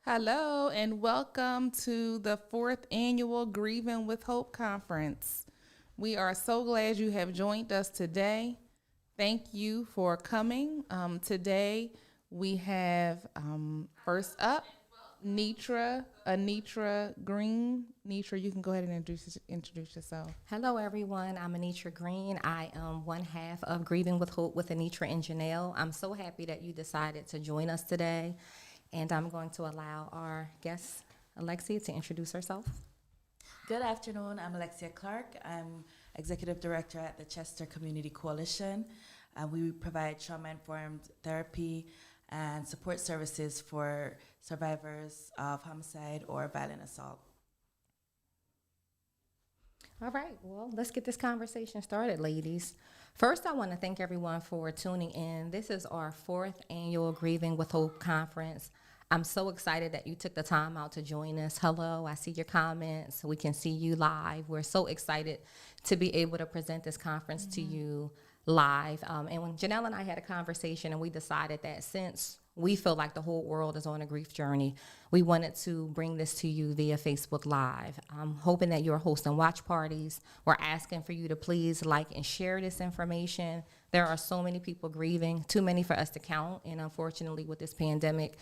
Hello, and welcome to the fourth annual Grieving with Hope conference. We are so glad you have joined us today. Thank you for coming. Today we have first up Anitra Green. Nitra, you can go ahead and introduce yourself. Hello, everyone. I'm Anitra Green. I am one half of Grieving with Hope with Anitra and Janelle. I'm so happy that you decided to join us today, and I'm going to allow our guest, Alexia, to introduce herself. Good afternoon. I'm Alexia Clark. I'm Executive Director at the Chester Community Coalition. We provide trauma-informed therapy and support services for survivors of homicide or violent assault. All right, well, let's get this conversation started, ladies. First, I want to thank everyone for tuning in. This is our fourth annual Grieving with Hope conference. I'm so excited that you took the time out to join us. Hello, I see your comments. We can see you live. We're so excited to be able to present this conference to you live. And when Janelle and I had a conversation, and we decided that since we feel like the whole world is on a grief journey, we wanted to bring this to you via Facebook Live. I'm hoping that you're hosting watch parties. We're asking for you to please like and share this information. There are so many people grieving, too many for us to count. And unfortunately, with this pandemic,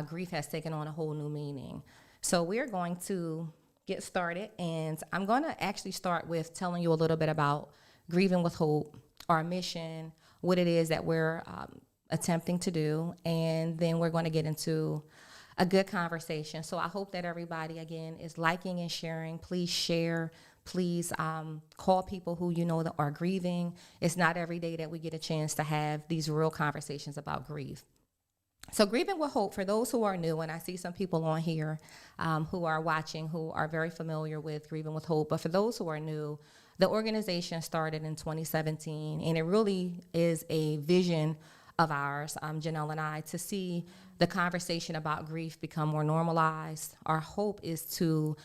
grief has taken on a whole new meaning. So we're going to get started, and I'm going to actually start with telling you a little bit about Grieving with Hope, our mission, what it is that we're attempting to do, and then we're going to get into a good conversation. So I hope that everybody, again, is liking and sharing. Please share. Please call people who you know that are grieving. It's not every day that we get a chance to have these real conversations about grief. So Grieving with Hope, for those who are new, and I see some people on here who are watching who are very familiar with Grieving with Hope, but for those who are new, the organization started in 2017, and it really is a vision of ours, Janelle and I, to see the conversation about grief become more normalized. Our hope is to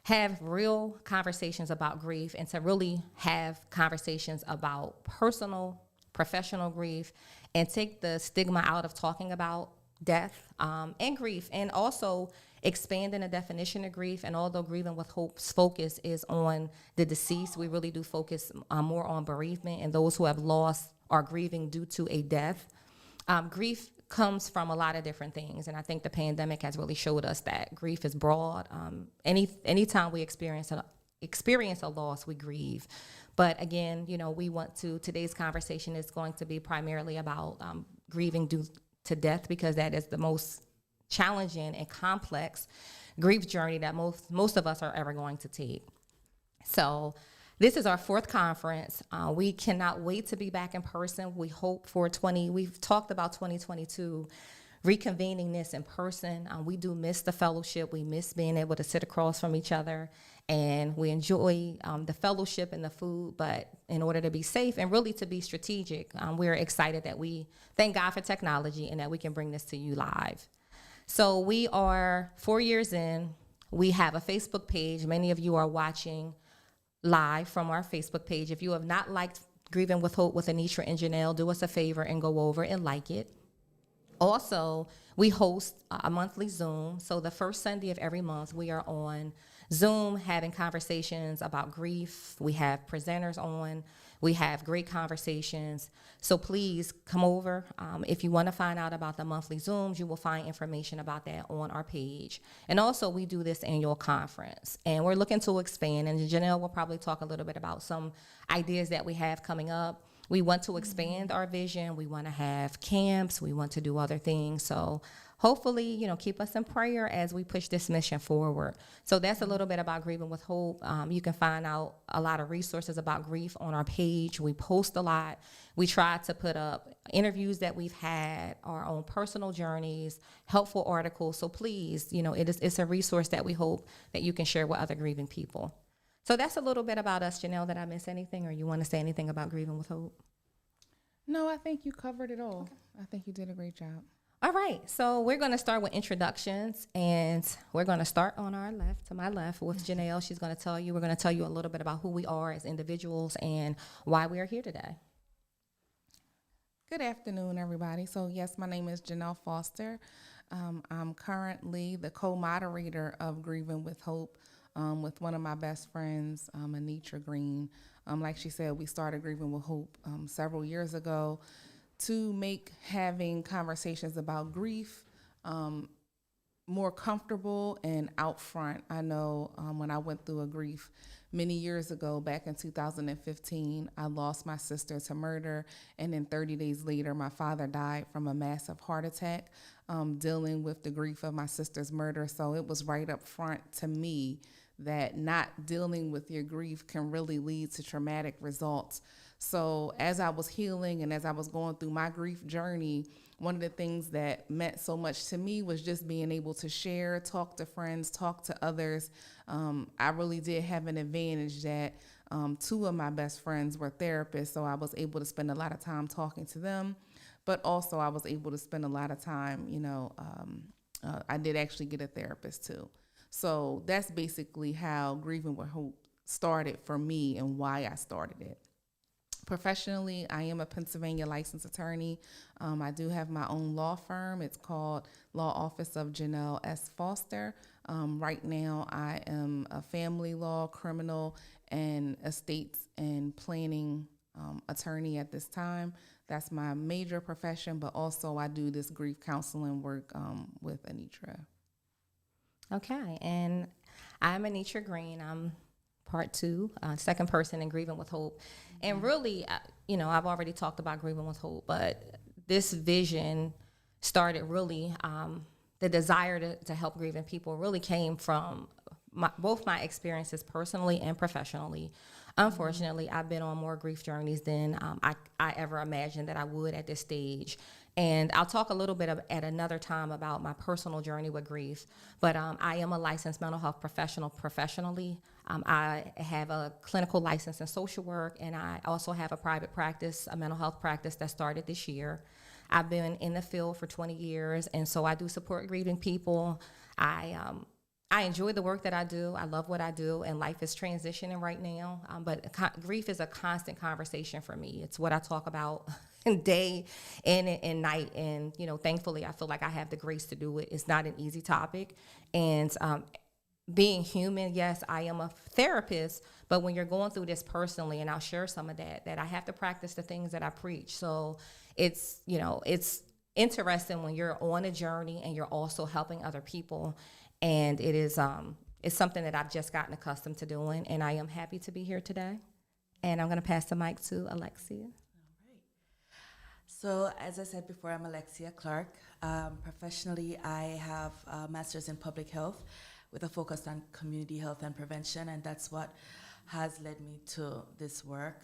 have real conversations about grief and to really have conversations about personal, professional grief, and take the stigma out of talking about death and grief, and also expanding the definition of grief. And although Grieving with Hope's focus is on the deceased, we really do focus more on bereavement and those who have lost or grieving due to a death. Grief comes from a lot of different things, and I think the pandemic has really showed us that grief is broad. Anytime we experience a loss, we grieve. But again, we want to, today's conversation is going to be primarily about grieving due to death, because that is the most challenging and complex grief journey that most of us are ever going to take. So this is our fourth conference. We cannot wait to be back in person. We hope for we've talked about 2022, reconvening this in person. We do miss the fellowship. We miss being able to sit across from each other, and we enjoy the fellowship and the food. But in order to be safe and really to be strategic, we're excited that we thank God for technology and that we can bring this to you live. So we are 4 years in. We have a Facebook page. Many of you are watching live from our Facebook page. If you have not liked Grieving with Hope with Anitra and Janelle, do us a favor and go over and like it. Also, we host a monthly Zoom. So the first Sunday of every month, we are on Zoom having conversations about grief. We have presenters on. We have great conversations. So please come over. If you want to find out about the monthly Zooms, you will find information about that on our page. And also, we do this annual conference, and we're looking to expand. And Janelle will probably talk a little bit about some ideas that we have coming up. We want to expand our vision. We want to have camps. We want to do other things. So hopefully, keep us in prayer as we push this mission forward. So that's a little bit about Grieving with Hope. You can find out a lot of resources about grief on our page. We post a lot. We try to put up interviews that we've had, our own personal journeys, helpful articles. So please, it's a resource that we hope that you can share with other grieving people. So that's a little bit about us. Janelle, did I miss anything, or you want to say anything about Grieving with Hope? No, I think you covered it all. Okay. I think you did a great job. All right, so we're going to start with introductions, and we're going to start on our left, to my left, with Janelle. We're going to tell you a little bit about who we are as individuals and why we are here today. Good afternoon, everybody. So yes, my name is Janelle Foster. I'm currently the co-moderator of Grieving with Hope with one of my best friends, Anitra Green. Like she said, we started Grieving with Hope several years ago to make having conversations about grief more comfortable and out front. I know when I went through a grief many years ago, back in 2015, I lost my sister to murder, and then 30 days later, my father died from a massive heart attack, dealing with the grief of my sister's murder. So it was right up front to me that not dealing with your grief can really lead to traumatic results. So as I was healing and as I was going through my grief journey, one of the things that meant so much to me was just being able to share, talk to friends, talk to others. I really did have an advantage that two of my best friends were therapists, so I was able to spend a lot of time talking to them, but also I was able to spend a lot of time, I did actually get a therapist too. So that's basically how Grieving with Hope started for me and why I started it. Professionally, I am a Pennsylvania licensed attorney. I do have my own law firm. It's called Law Office of Janelle S. Foster. Right now, I am a family law, criminal, and estates and planning attorney at this time. That's my major profession, but also I do this grief counseling work with Anitra. Okay, and I'm Anitra Green. I'm part two, second person in Grieving with Hope. And really, I've already talked about Grieving with Hope, but this vision started really, the desire to help grieving people really came from both my experiences personally and professionally. Unfortunately, I've been on more grief journeys than I ever imagined that I would at this stage. And I'll talk a little bit at another time about my personal journey with grief. But I am a licensed mental health professional professionally. I have a clinical license in social work, and I also have a private practice, a mental health practice that started this year. I've been in the field for 20 years, and so I do support grieving people. I enjoy the work that I do. I love what I do, and life is transitioning right now. But grief is a constant conversation for me. It's what I talk about day in and night. And, thankfully, I feel like I have the grace to do it. It's not an easy topic. And being human, yes, I am a therapist, but when you're going through this personally, and I'll share some of that I have to practice the things that I preach. So it's interesting when you're on a journey and you're also helping other people. And it is it's something that I've just gotten accustomed to doing, and I am happy to be here today. And I'm going to pass the mic to Alexia. All right. So as I said before, I'm Alexia Clark. Professionally, I have a master's in public health with a focus on community health and prevention, and that's what has led me to this work.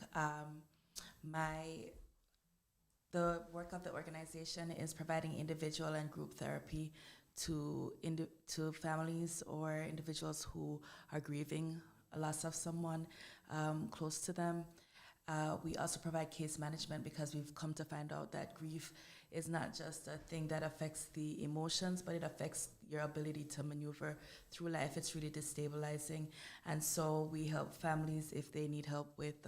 The work of the organization is providing individual and group therapy to families or individuals who are grieving a loss of someone close to them. We also provide case management because we've come to find out that grief is not just a thing that affects the emotions, but it affects your ability to maneuver through life. It's really destabilizing. And so we help families if they need help with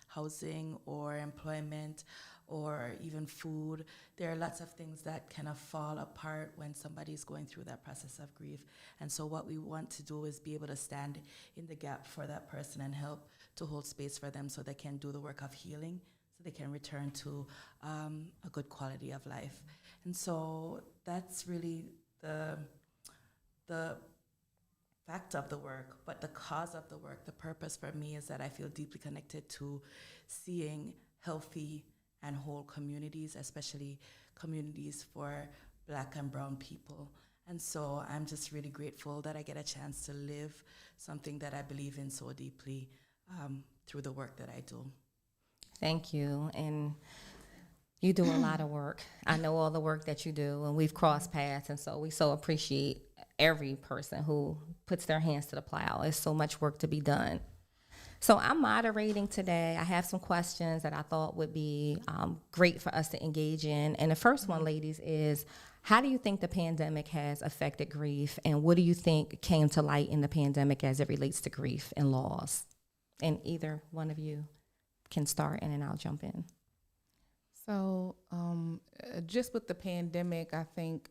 housing or employment or even food. There are lots of things that kind of fall apart when somebody's going through that process of grief. And so what we want to do is be able to stand in the gap for that person and help to hold space for them so they can do the work of healing, so they can return to a good quality of life. And so that's really the fact of the work, but the cause of the work, the purpose for me is that I feel deeply connected to seeing healthy and whole communities, especially communities for Black and brown people. And so I'm just really grateful that I get a chance to live something that I believe in so deeply through the work that I do. Thank you. And you do a lot of work. I know all the work that you do, and we've crossed paths, and so we so appreciate every person who puts their hands to the plow. There's so much work to be done. So I'm moderating today. I have some questions that I thought would be great for us to engage in. And the first one, ladies, is how do you think the pandemic has affected grief? And what do you think came to light in the pandemic as it relates to grief and loss? And either one of you can start, and then I'll jump in. So just with the pandemic, I think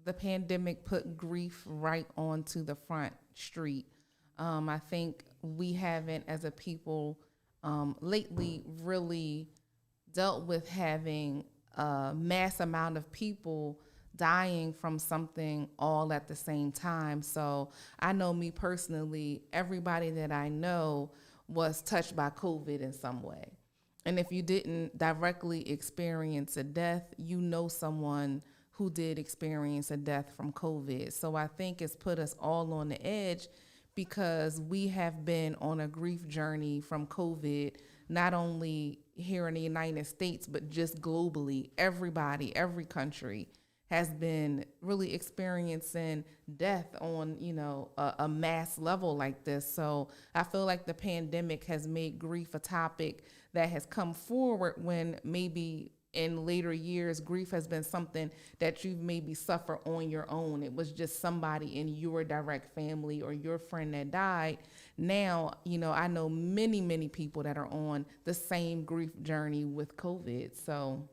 the pandemic put grief right onto the front street. I think we haven't, as a people, lately really dealt with having a mass amount of people dying from something all at the same time. So I know me personally, everybody that I know was touched by COVID in some way. And if you didn't directly experience a death, you know someone who did experience a death from COVID. So I think it's put us all on the edge because we have been on a grief journey from COVID, not only here in the United States, but just globally. Everybody, every country has been really experiencing death on, a mass level like this. So I feel like the pandemic has made grief a topic that has come forward when maybe in later years, grief has been something that you've maybe suffered on your own. It was just somebody in your direct family or your friend that died. Now, I know many, many people that are on the same grief journey with COVID. So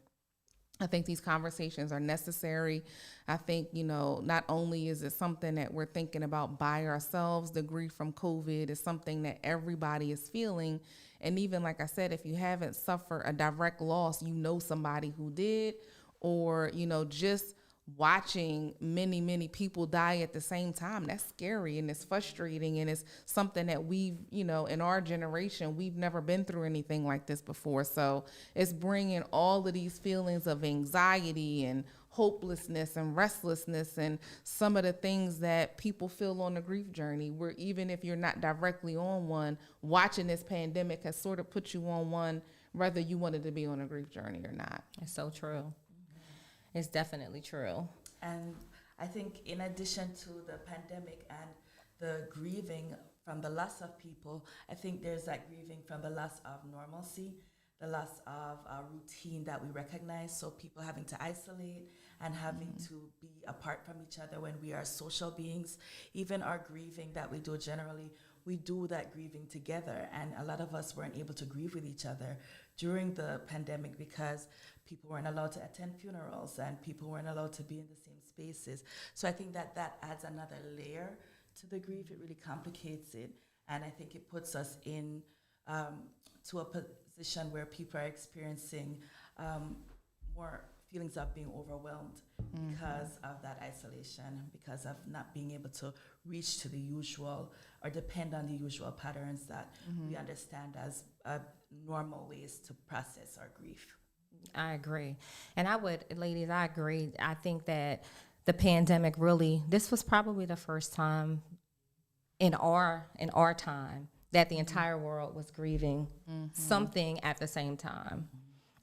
I think these conversations are necessary. I think, not only is it something that we're thinking about by ourselves, the grief from COVID is something that everybody is feeling. And even like I said, if you haven't suffered a direct loss, you know somebody who did, or, just watching many, many people die at the same time, that's scary and it's frustrating. And it's something that we've, in our generation, we've never been through anything like this before. So it's bringing all of these feelings of anxiety and hopelessness and restlessness and some of the things that people feel on the grief journey, where even if you're not directly on one, watching this pandemic has sort of put you on one, whether you wanted to be on a grief journey or not. It's so true. It's definitely true. And I think in addition to the pandemic and the grieving from the loss of people, I think there's that grieving from the loss of normalcy, the loss of a routine that we recognize. So people having to isolate and having to be apart from each other when we are social beings. Even our grieving that we do generally, we do that grieving together. And a lot of us weren't able to grieve with each other during the pandemic because people weren't allowed to attend funerals and people weren't allowed to be in the same spaces. So I think that adds another layer to the grief. It really complicates it. And I think it puts us in to a position where people are experiencing more feelings of being overwhelmed because of that isolation, because of not being able to reach to the usual or depend on the usual patterns that we understand as normal ways to process our grief. I agree. And ladies, I agree. I think that the pandemic really, this was probably the first time in our time that the entire world was grieving something at the same time.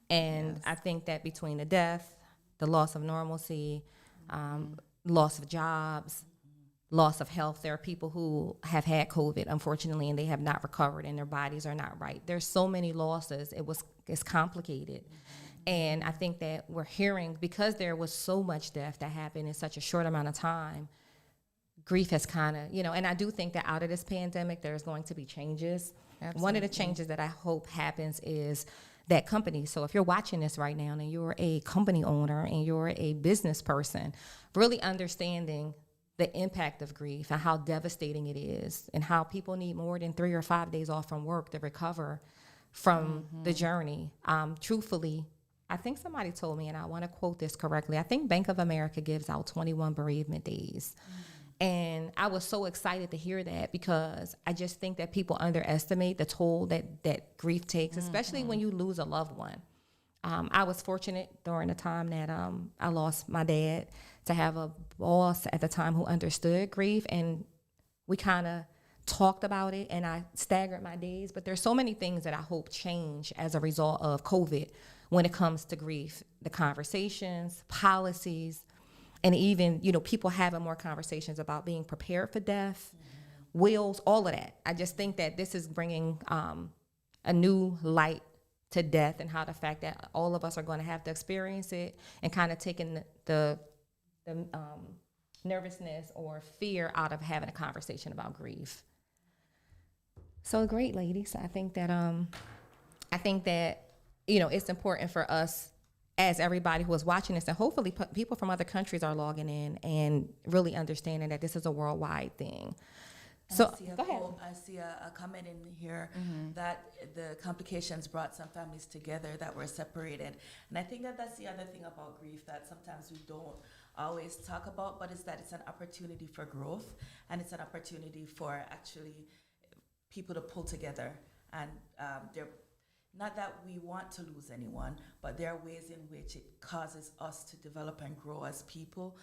And I think that between the death, the loss of normalcy, loss of jobs, loss of health, there are people who have had COVID, unfortunately, and they have not recovered and their bodies are not right. There's so many losses. It's complicated. And I think that we're hearing, because there was so much death that happened in such a short amount of time, grief has kind of, and I do think that out of this pandemic, there's going to be changes. Absolutely. One of the changes that I hope happens is that companies, so if you're watching this right now and you're a company owner and you're a business person, really understanding the impact of grief and how devastating it is and how people need more than 3 or 5 days off from work to recover from the journey. Truthfully, I think somebody told me, and I want to quote this correctly, I think Bank of America gives out 21 bereavement days. And I was so excited to hear that because I just think that people underestimate the toll that grief takes, especially when you lose a loved one. I was fortunate during the time that I lost my dad to have a boss at the time who understood grief, and we kind of talked about it, and I staggered my days. But there's so many things that I hope change as a result of COVID when it comes to grief, the conversations, policies, and even, people having more conversations about being prepared for death, wills, all of that. I just think that this is bringing a new light to death and how the fact that all of us are going to have to experience it and kind of taking the nervousness or fear out of having a conversation about grief. So great, ladies. I think that it's important for us as everybody who is watching this, and hopefully people from other countries are logging in and really understanding that this is a worldwide thing. So Go ahead. I see a comment in here that the complications brought some families together that were separated. And I think that that's the other thing about grief that sometimes we don't always talk about, but is that it's an opportunity for growth, and it's an opportunity for actually people to pull together. And they're not that we want to lose anyone, but there are ways in which it causes us to develop and grow as people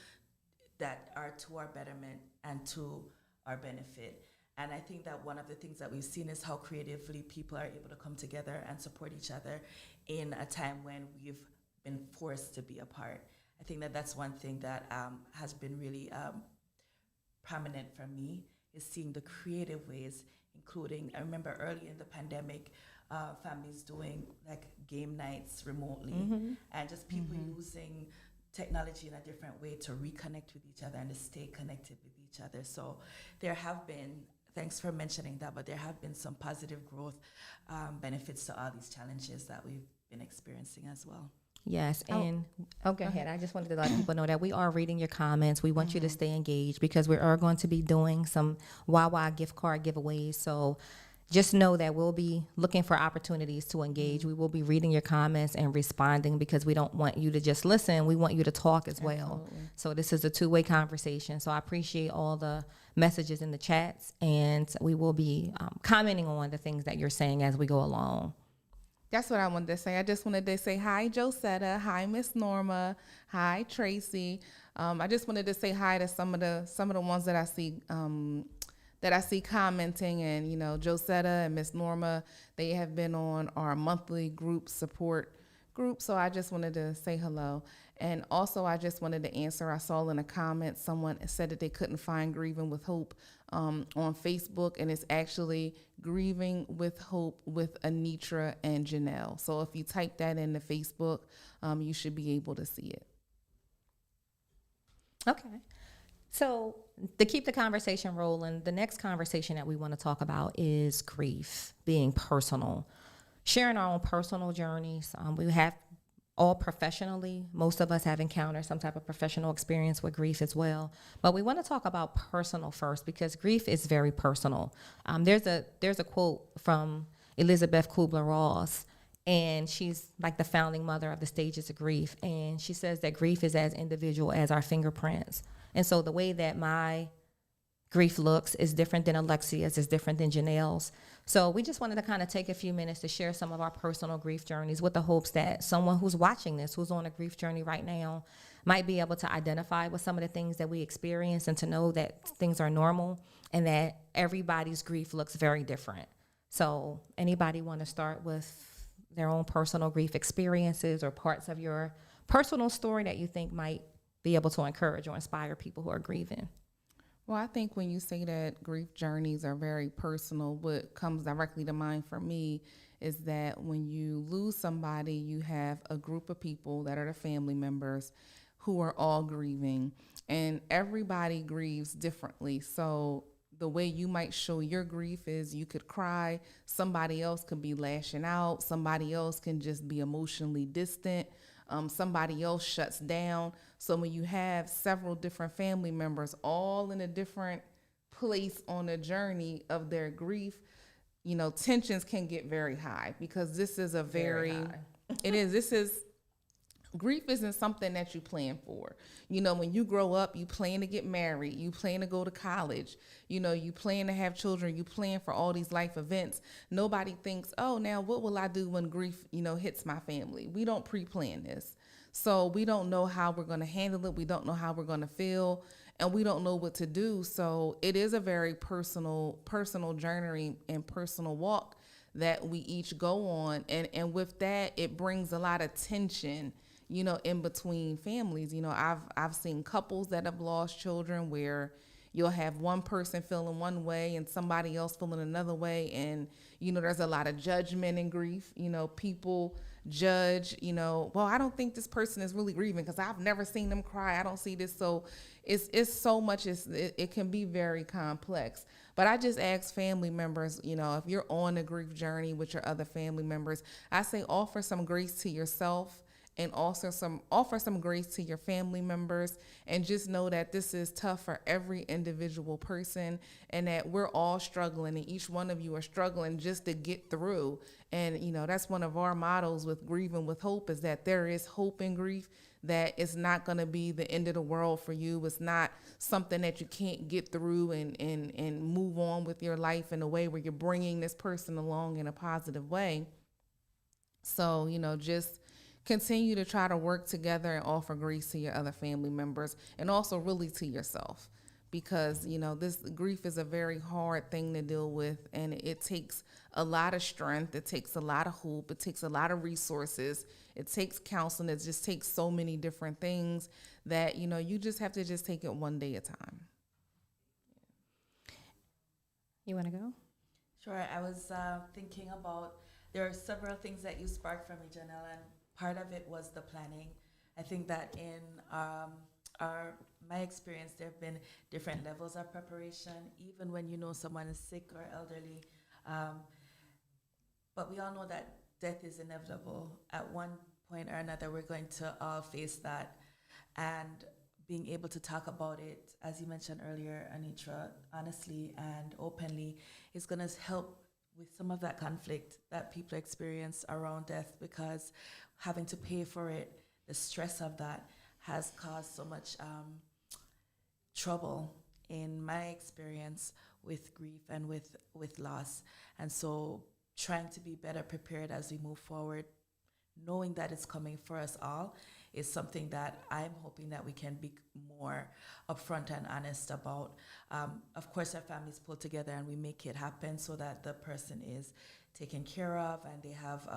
that are to our betterment and to our benefit. And I think that one of the things that we've seen is how creatively people are able to come together and support each other in a time when we've been forced to be apart. I think that that's one thing that has been really prominent for me, is seeing the creative ways, including, I remember early in the pandemic, families doing like game nights remotely, and just people using technology in a different way to reconnect with each other and to stay connected with each other. So there have been, thanks for mentioning that, but there have been some positive growth benefits to all these challenges that we've been experiencing as well. Yes, and go ahead. I just wanted to let people know that we are reading your comments. We want you to stay engaged because we are going to be doing some Wawa gift card giveaways. So just know that we'll be looking for opportunities to engage. We will be reading your comments and responding because we don't want you to just listen. We want you to talk as well. Absolutely. So this is a two-way conversation. So I appreciate all the messages in the chats, and we will be commenting on the things that you're saying as we go along. That's what I wanted to say. I just wanted to say hi, Josetta. Hi, Miss Norma. Hi, Tracy. I just wanted to say hi to some of the ones that I see commenting, and Josetta and Miss Norma, they have been on our monthly group support group. So I just wanted to say hello. And also I just wanted to answer, I saw in a comment someone said that they couldn't find Grieving with Hope on Facebook, and it's actually Grieving with Hope with Anitra and Janelle. So if you type that into Facebook, you should be able to see it. Okay. So to keep the conversation rolling, the next conversation that we want to talk about is grief, being personal, sharing our own personal journeys. We have all professionally. Most of us have encountered some type of professional experience with grief as well. But we want to talk about personal first because grief is very personal. There's a quote from Elizabeth Kubler-Ross, and she's like the founding mother of the stages of grief. And she says that grief is as individual as our fingerprints. And so the way that my grief looks is different than Alexia's, is different than Janelle's. So we just wanted to kind of take a few minutes to share some of our personal grief journeys with the hopes that someone who's watching this, who's on a grief journey right now, might be able to identify with some of the things that we experience and to know that things are normal and that everybody's grief looks very different. So anybody want to start with their own personal grief experiences or parts of your personal story that you think might be able to encourage or inspire people who are grieving? Well, I think when you say that grief journeys are very personal, what comes directly to mind for me is that when you lose somebody, you have a group of people that are the family members who are all grieving, and everybody grieves differently. So the way you might show your grief is you could cry, somebody else could be lashing out, somebody else can just be emotionally distant. Somebody else shuts down. So when you have several different family members all in a different place on the journey of their grief, tensions can get very high because this is a grief isn't something that you plan for. When you grow up, you plan to get married, you plan to go to college, you plan to have children, you plan for all these life events. Nobody thinks, oh, now what will I do when grief, hits my family? We don't pre-plan this. So we don't know how we're going to handle it. We don't know how we're going to feel, and we don't know what to do. So it is a very personal journey and personal walk that we each go on. And with that, it brings a lot of tension, in between families. I've seen couples that have lost children where you'll have one person feeling one way and somebody else feeling another way. And, there's a lot of judgment and grief. People judge, well, I don't think this person is really grieving because I've never seen them cry. I don't see this. So it's so much, it can be very complex. But I just ask family members, if you're on a grief journey with your other family members, I say offer some grace to yourself and also offer some grace to your family members, and just know that this is tough for every individual person, and that we're all struggling, and each one of you are struggling just to get through. And that's one of our mottos with Grieving with Hope, is that there is hope in grief, that it's not going to be the end of the world for you. It's not something that you can't get through and move on with your life in a way where you're bringing this person along in a positive way. So, just continue to try to work together and offer grace to your other family members, and also really to yourself, because, this grief is a very hard thing to deal with, and it takes a lot of strength. It takes a lot of hope. It takes a lot of resources. It takes counseling. It just takes so many different things that, you just have to just take it one day at a time. You want to go? Sure. I was thinking about, there are several things that you sparked for me, Janelle, and part of it was the planning. I think that in my experience, there have been different levels of preparation, even when someone is sick or elderly. But we all know that death is inevitable. At one point or another, we're going to all face that. And being able to talk about it, as you mentioned earlier, Anitra, honestly and openly, is going to help with some of that conflict that people experience around death, because having to pay for it, the stress of that has caused so much trouble in my experience with grief and with loss. And so trying to be better prepared as we move forward, knowing that it's coming for us all, is something that I'm hoping that we can be more upfront and honest about. Of course, our families pull together and we make it happen so that the person is taken care of and they have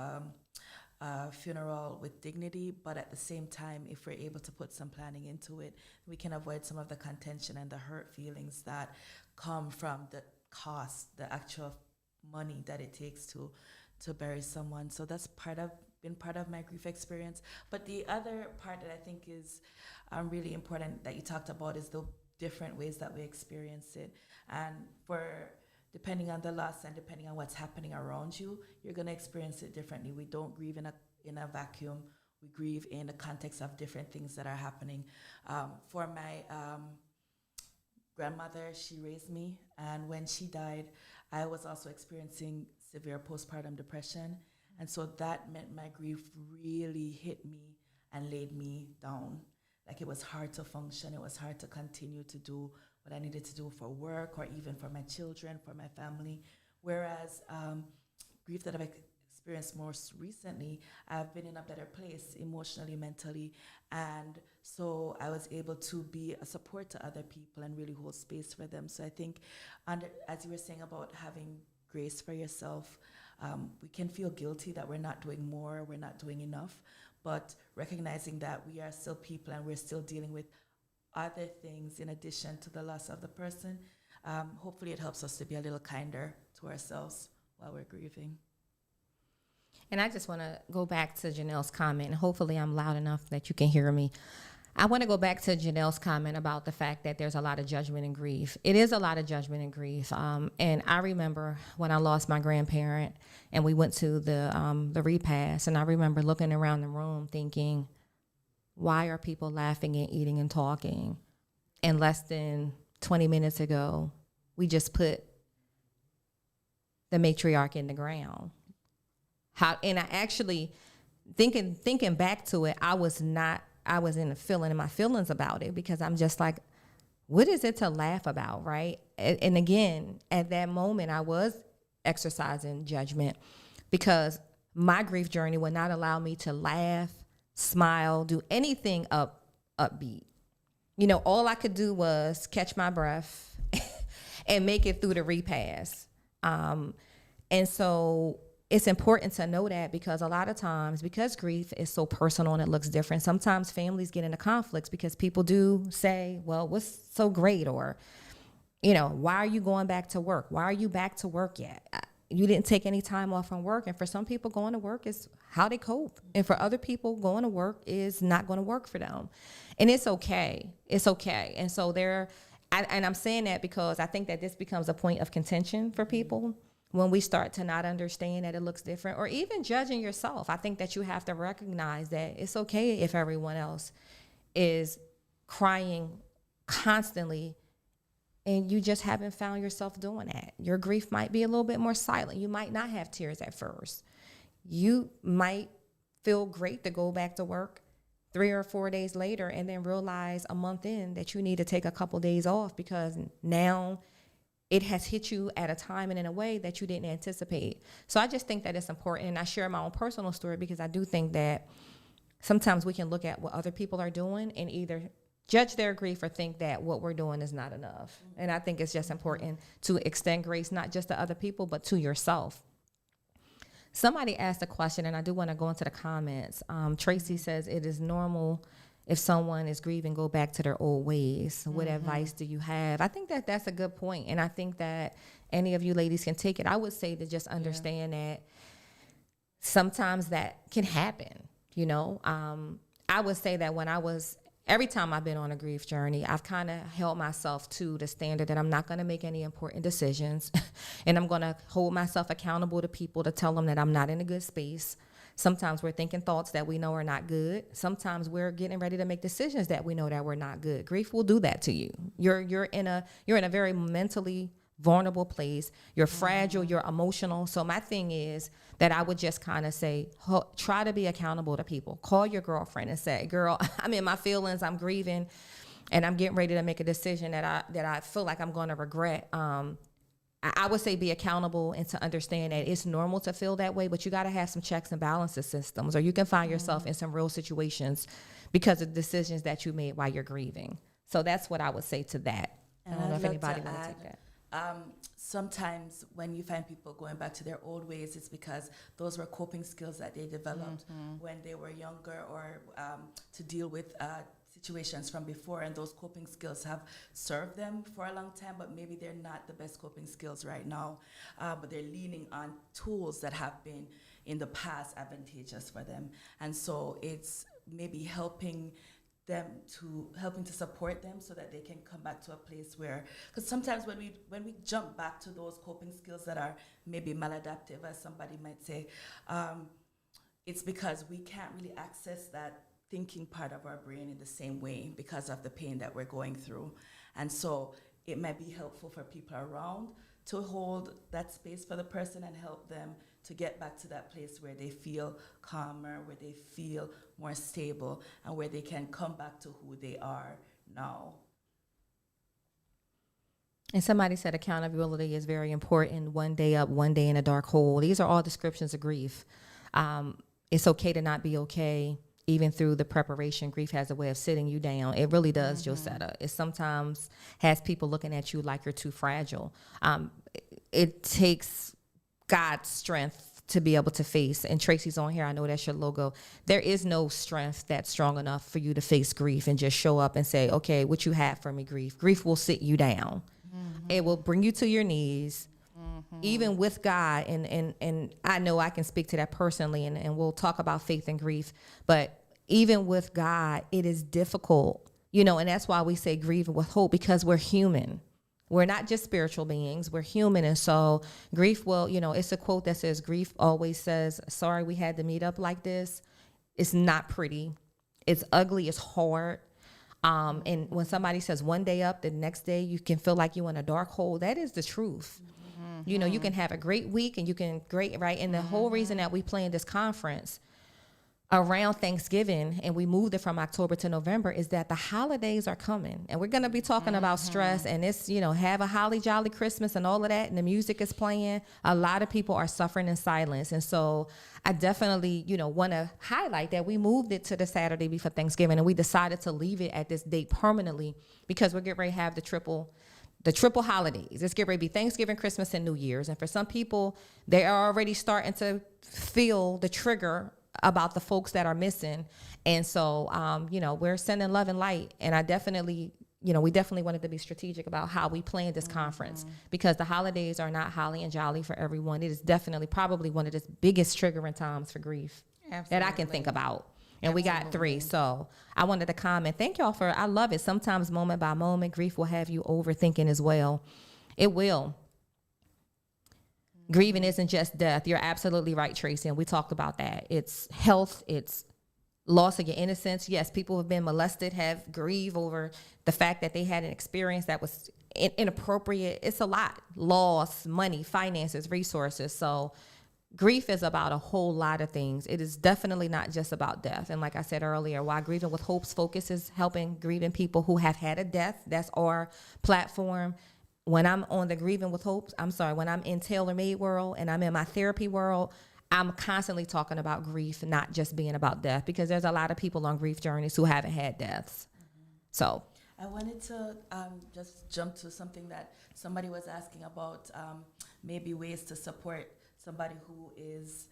a funeral with dignity. But at the same time, if we're able to put some planning into it, we can avoid some of the contention and the hurt feelings that come from the cost, the actual money that it takes to bury someone. So that's been part of my grief experience. But the other part that I think is really important that you talked about is the different ways that we experience it. And depending on the loss and depending on what's happening around you, you're going to experience it differently. We don't grieve in a vacuum. We grieve in the context of different things that are happening. For my grandmother, she raised me, and when she died, I was also experiencing severe postpartum depression. And so that meant my grief really hit me and laid me down. Like, it was hard to function. It was hard to continue to do what I needed to do for work or even for my children, for my family. Whereas grief that I've experienced most recently, I've been in a better place emotionally, mentally. And so I was able to be a support to other people and really hold space for them. So I think, as you were saying about having grace for yourself, we can feel guilty that we're not doing more, we're not doing enough, but recognizing that we are still people and we're still dealing with other things in addition to the loss of the person. Hopefully it helps us to be a little kinder to ourselves while we're grieving. And I just want to go back to Janelle's comment, and hopefully I'm loud enough that you can hear me. I want to go back to Janelle's comment about the fact that there's a lot of judgment and grief. It is a lot of judgment and grief. And I remember when I lost my grandparent and we went to the repast, and I remember looking around the room thinking, why are people laughing and eating and talking? And less than 20 minutes ago, we just put the matriarch in the ground. And I actually, thinking back to it, I was in my feelings about it, because I'm just like, what is it to laugh about, right? And again, at that moment, I was exercising judgment, because my grief journey would not allow me to laugh, smile, do anything upbeat. All I could do was catch my breath and make it through the repast. And so it's important to know that, because a lot of times, because grief is so personal and it looks different, sometimes families get into conflicts because people do say, well, what's so great? Or, why are you going back to work? Why are you back to work yet? You didn't take any time off from work. And for some people, going to work is how they cope. And for other people, going to work is not going to work for them. And it's okay. It's okay. And so and I'm saying that because I think that this becomes a point of contention for people. when we start to not understand that it looks different, or even judging yourself. I think that you have to recognize that it's okay if everyone else is crying constantly and you just haven't found yourself doing that. Your grief might be a little bit more silent. You might not have tears at first. You might feel great to go back to work 3 or 4 days later and then realize a month in that you need to take a couple days off because now it has hit you at a time and in a way that you didn't anticipate. So I just think that it's important. And I share my own personal story because I do think that sometimes we can look at what other people are doing and either judge their grief or think that what we're doing is not enough. And I think it's just important to extend grace, not just to other people, but to yourself. Somebody asked a question, and I do want to go into the comments. Tracy says, it is normal if someone is grieving, go back to their old ways. What advice do you have? I think that that's a good point. And I think that any of you ladies can take it. I would say to just understand that sometimes that can happen, you know. I would say that every time I've been on a grief journey, I've kind of held myself to the standard that I'm not going to make any important decisions. And I'm going to hold myself accountable to people to tell them that I'm not in a good space. Sometimes we're thinking thoughts that we know are not good. Sometimes we're getting ready to make decisions that we know that we're not good. Grief will do that to you. You're in a very mentally vulnerable place. You're fragile, you're emotional. So my thing is that I would just kind of say, try to be accountable to people. Call your girlfriend and say, girl, I'm in my feelings, I'm grieving, and I'm getting ready to make a decision that I feel like I'm going to regret. I would say be accountable and to understand that it's normal to feel that way, but you got to have some checks and balances systems, or you can find yourself in some real situations because of decisions that you made while you're grieving. So that's what I would say to that. And I don't know if I'd anybody love to want to add, take that. Sometimes when you find people going back to their old ways, it's because those were coping skills that they developed when they were younger, or to deal with situations from before, and those coping skills have served them for a long time, but maybe they're not the best coping skills right now, but they're leaning on tools that have been in the past advantageous for them. And so it's maybe helping to support them so that they can come back to a place where, because sometimes when we jump back to those coping skills that are maybe maladaptive, as somebody might say, it's because we can't really access that thinking part of our brain in the same way because of the pain that we're going through. And so it might be helpful for people around to hold that space for the person and help them to get back to that place where they feel calmer, where they feel more stable, and where they can come back to who they are now. And somebody said accountability is very important. One day up, one day in a dark hole. These are all descriptions of grief. It's okay to not be okay. Even through the preparation, grief has a way of sitting you down. It really does, Josetta. It sometimes has people looking at you like you're too fragile. It takes God's strength to be able to face, and Tracy's on here, I know that's your logo. There is no strength that's strong enough for you to face grief and just show up and say, okay, what you have for me, grief. Grief will sit you down. It will bring you to your knees. Even with God, and I know I can speak to that personally, and we'll talk about faith and grief, but even with God, it is difficult, you know, and that's why we say grieve with hope, because we're human. We're not just spiritual beings, we're human. And so grief will, you know, it's a quote that says, grief always says, sorry we had to meet up like this. It's not pretty. It's ugly. It's hard. And when somebody says one day up, the next day you can feel like you're in a dark hole, that is the truth. You know, you can have a great week and you can right. And the whole reason that we planned this conference around Thanksgiving and we moved it from October to November is that the holidays are coming, and we're going to be talking about stress, and it's, you know, have a holly jolly Christmas and all of that. And the music is playing. A lot of people are suffering in silence. And so I definitely, you know, want to highlight that we moved it to the Saturday before Thanksgiving, and we decided to leave it at this date permanently because we're getting ready to have the triple holidays. It's getting ready to be Thanksgiving, Christmas, and New Year's. And for some people, they are already starting to feel the trigger about the folks that are missing. And so, you know, we're sending love and light. And I definitely, you know, we definitely wanted to be strategic about how we planned this conference, because the holidays are not holly and jolly for everyone. It is definitely probably one of the biggest triggering times for grief that I can think about. And we got 3. So I wanted to comment. Thank y'all I love it. Sometimes moment by moment, grief will have you overthinking as well. It will. Grieving isn't just death. You're absolutely right, Tracy, and we talked about that. It's health, it's loss of your innocence. Yes, people have been molested, have grieved over the fact that they had an experience that was inappropriate. It's a lot. Loss, money, finances, resources. So grief is about a whole lot of things. It is definitely not just about death. And like I said earlier, while Grieving with Hope's focus is helping grieving people who have had a death, that's our platform. When I'm on the Grieving with Hope, when I'm in Tailor Made world and I'm in my therapy world, I'm constantly talking about grief, not just being about death, because there's a lot of people on grief journeys who haven't had deaths. So I wanted to just jump to something that somebody was asking about, maybe ways to support somebody who is,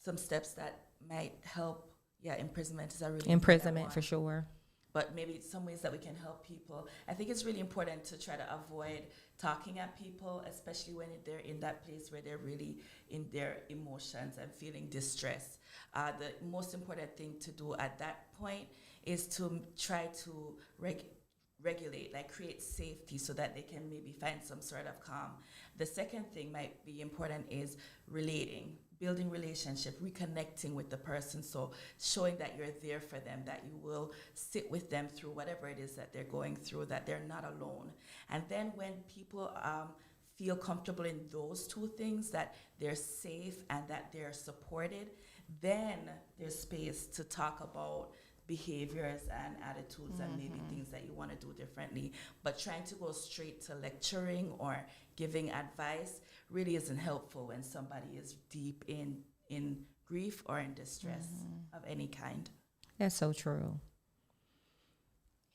some steps that might help. Yeah, imprisonment is a really imprisonment for sure. But maybe some ways that we can help people. I think it's really important to try to avoid talking at people, especially when they're in that place where they're really in their emotions and feeling distress. The most important thing to do at that point is to try to regulate, like create safety so that they can maybe find some sort of calm. The second thing might be important is relating, building relationship, reconnecting with the person. So showing that you're there for them, that you will sit with them through whatever it is that they're going through, that they're not alone. And then when people feel comfortable in those two things, that they're safe and that they're supported, then there's space to talk about behaviors and attitudes and maybe things that you want to do differently. But trying to go straight to lecturing or giving advice really isn't helpful when somebody is deep in grief or in distress of any kind. That's so true.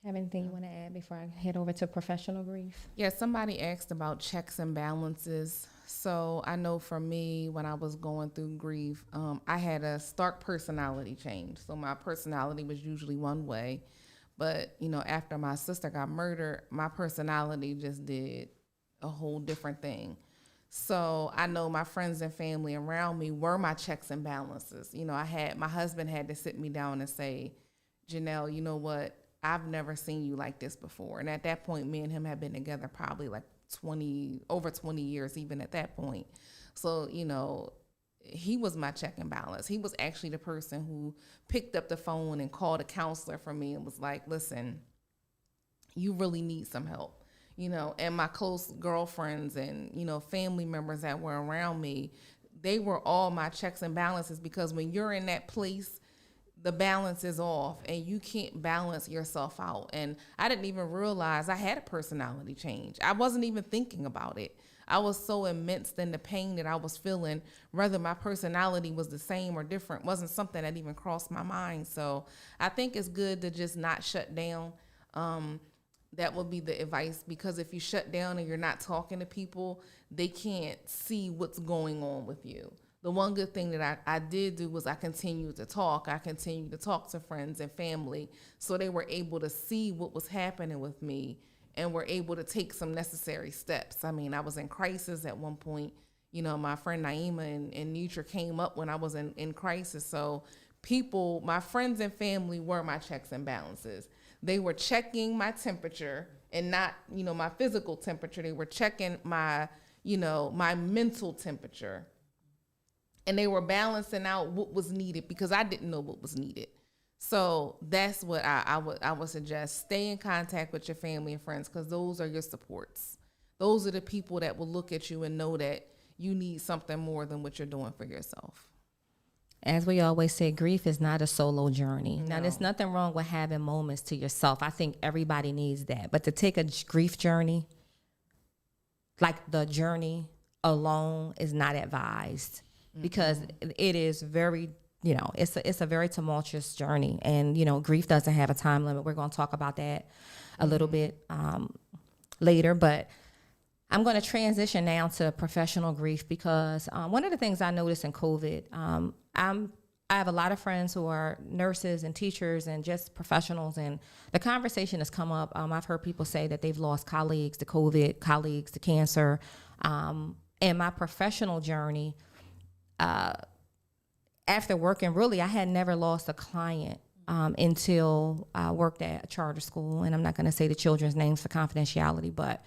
Have anything you want to add before I head over to professional grief? Yeah, somebody asked about checks and balances. So I know for me, when I was going through grief, I had a stark personality change. So my personality was usually one way. But, after my sister got murdered, my personality just did a whole different thing. So I know my friends and family around me were my checks and balances. My husband had to sit me down and say, Janelle, you know what? I've never seen you like this before. And at that point, me and him had been together probably like over 20 years, even at that point. So, he was my check and balance. He was actually the person who picked up the phone and called a counselor for me and was like, listen, you really need some help. And my close girlfriends and, family members that were around me, they were all my checks and balances, because when you're in that place, the balance is off and you can't balance yourself out. And I didn't even realize I had a personality change. I wasn't even thinking about it. I was so immersed in the pain that I was feeling, whether my personality was the same or different wasn't something that even crossed my mind. So I think it's good to just not shut down. That would be the advice, because if you shut down and you're not talking to people, they can't see what's going on with you. The one good thing that I did do was I continued to talk. I continued to talk to friends and family, so they were able to see what was happening with me and were able to take some necessary steps. I mean, I was in crisis at one point. My friend Naima and Nutra came up when I was in crisis. So people, my friends and family were my checks and balances. They were checking my temperature and not, my physical temperature. They were checking my, my mental temperature. And they were balancing out what was needed, because I didn't know what was needed. So that's what I would suggest. Stay in contact with your family and friends, because those are your supports. Those are the people that will look at you and know that you need something more than what you're doing for yourself. As we always say, grief is not a solo journey. No. Now, there's nothing wrong with having moments to yourself. I think everybody needs that. But to take a grief journey, like the journey alone, is not advised. Because it is very, it's a very tumultuous journey. And, grief doesn't have a time limit. We're going to talk about that a little bit later. But I'm going to transition now to professional grief, because one of the things I noticed in COVID, I have a lot of friends who are nurses and teachers and just professionals, and the conversation has come up. I've heard people say that they've lost colleagues to COVID, colleagues to cancer. In my professional journey, after working, really, I had never lost a client until I worked at a charter school. And I'm not going to say the children's names for confidentiality, but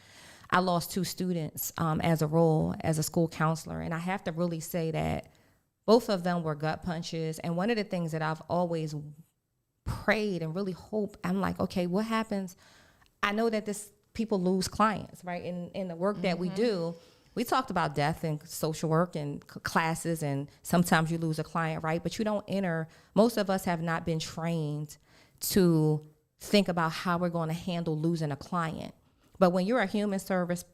I lost 2 students as a role as a school counselor. And I have to really say that both of them were gut punches. And one of the things that I've always prayed and really hoped, I'm like, okay, what happens? I know that people lose clients, right? In the work that we do, we talked about death in social work and classes, and sometimes you lose a client, right? But you don't most of us have not been trained to think about how we're going to handle losing a client. But when you're a human service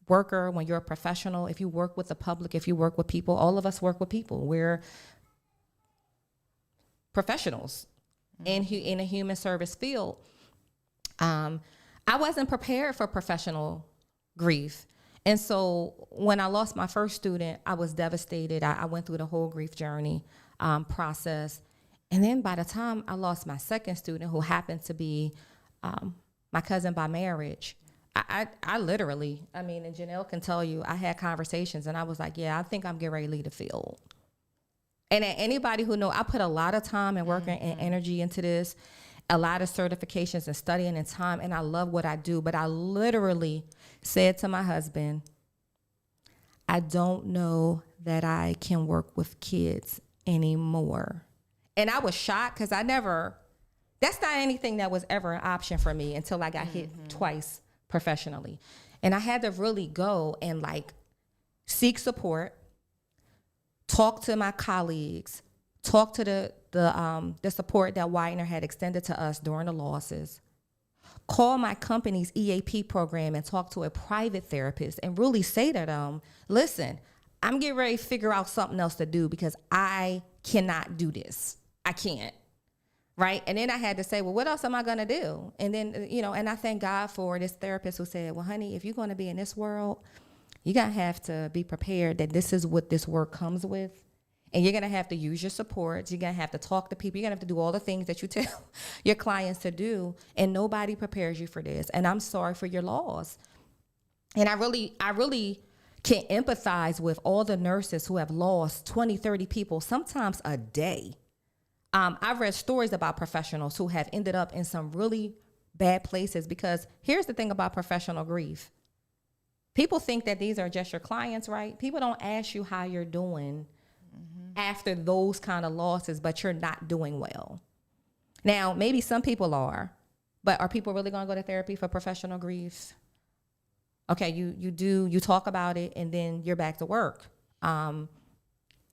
worker, when you're a professional, if you work with the public, if you work with people, all of us work with people. We're professionals in a human service field. I wasn't prepared for professional grief. And so when I lost my first student, I was devastated. I went through the whole grief journey process. And then by the time I lost my second student, who happened to be my cousin by marriage, I literally, and Janelle can tell you, I had conversations and I was like, yeah, I think I'm getting ready to leave the field. And anybody who know, I put a lot of time and work and energy into this, a lot of certifications and studying and time, and I love what I do. But I literally said to my husband, I don't know that I can work with kids anymore. And I was shocked because that's not anything that was ever an option for me until I got hit twice professionally. And I had to really go and seek support, talk to my colleagues, talk to the support that Widener had extended to us during the losses, call my company's EAP program and talk to a private therapist and really say to them, listen, I'm getting ready to figure out something else to do because I cannot do this. I can't. Right. And then I had to say, well, what else am I going to do? And then, and I thank God for this therapist who said, well, honey, if you're going to be in this world, you're going to have to be prepared that this is what this work comes with. And you're going to have to use your supports. You're going to have to talk to people. You're going to have to do all the things that you tell your clients to do. And nobody prepares you for this. And I'm sorry for your loss. And I really can empathize with all the nurses who have lost 20, 30 people, sometimes a day. I've read stories about professionals who have ended up in some really bad places because here's the thing about professional grief. People think that these are just your clients, right? People don't ask you how you're doing after those kind of losses, but you're not doing well. Now, maybe some people are, but are people really going to go to therapy for professional grief? Okay, you talk about it, and then you're back to work.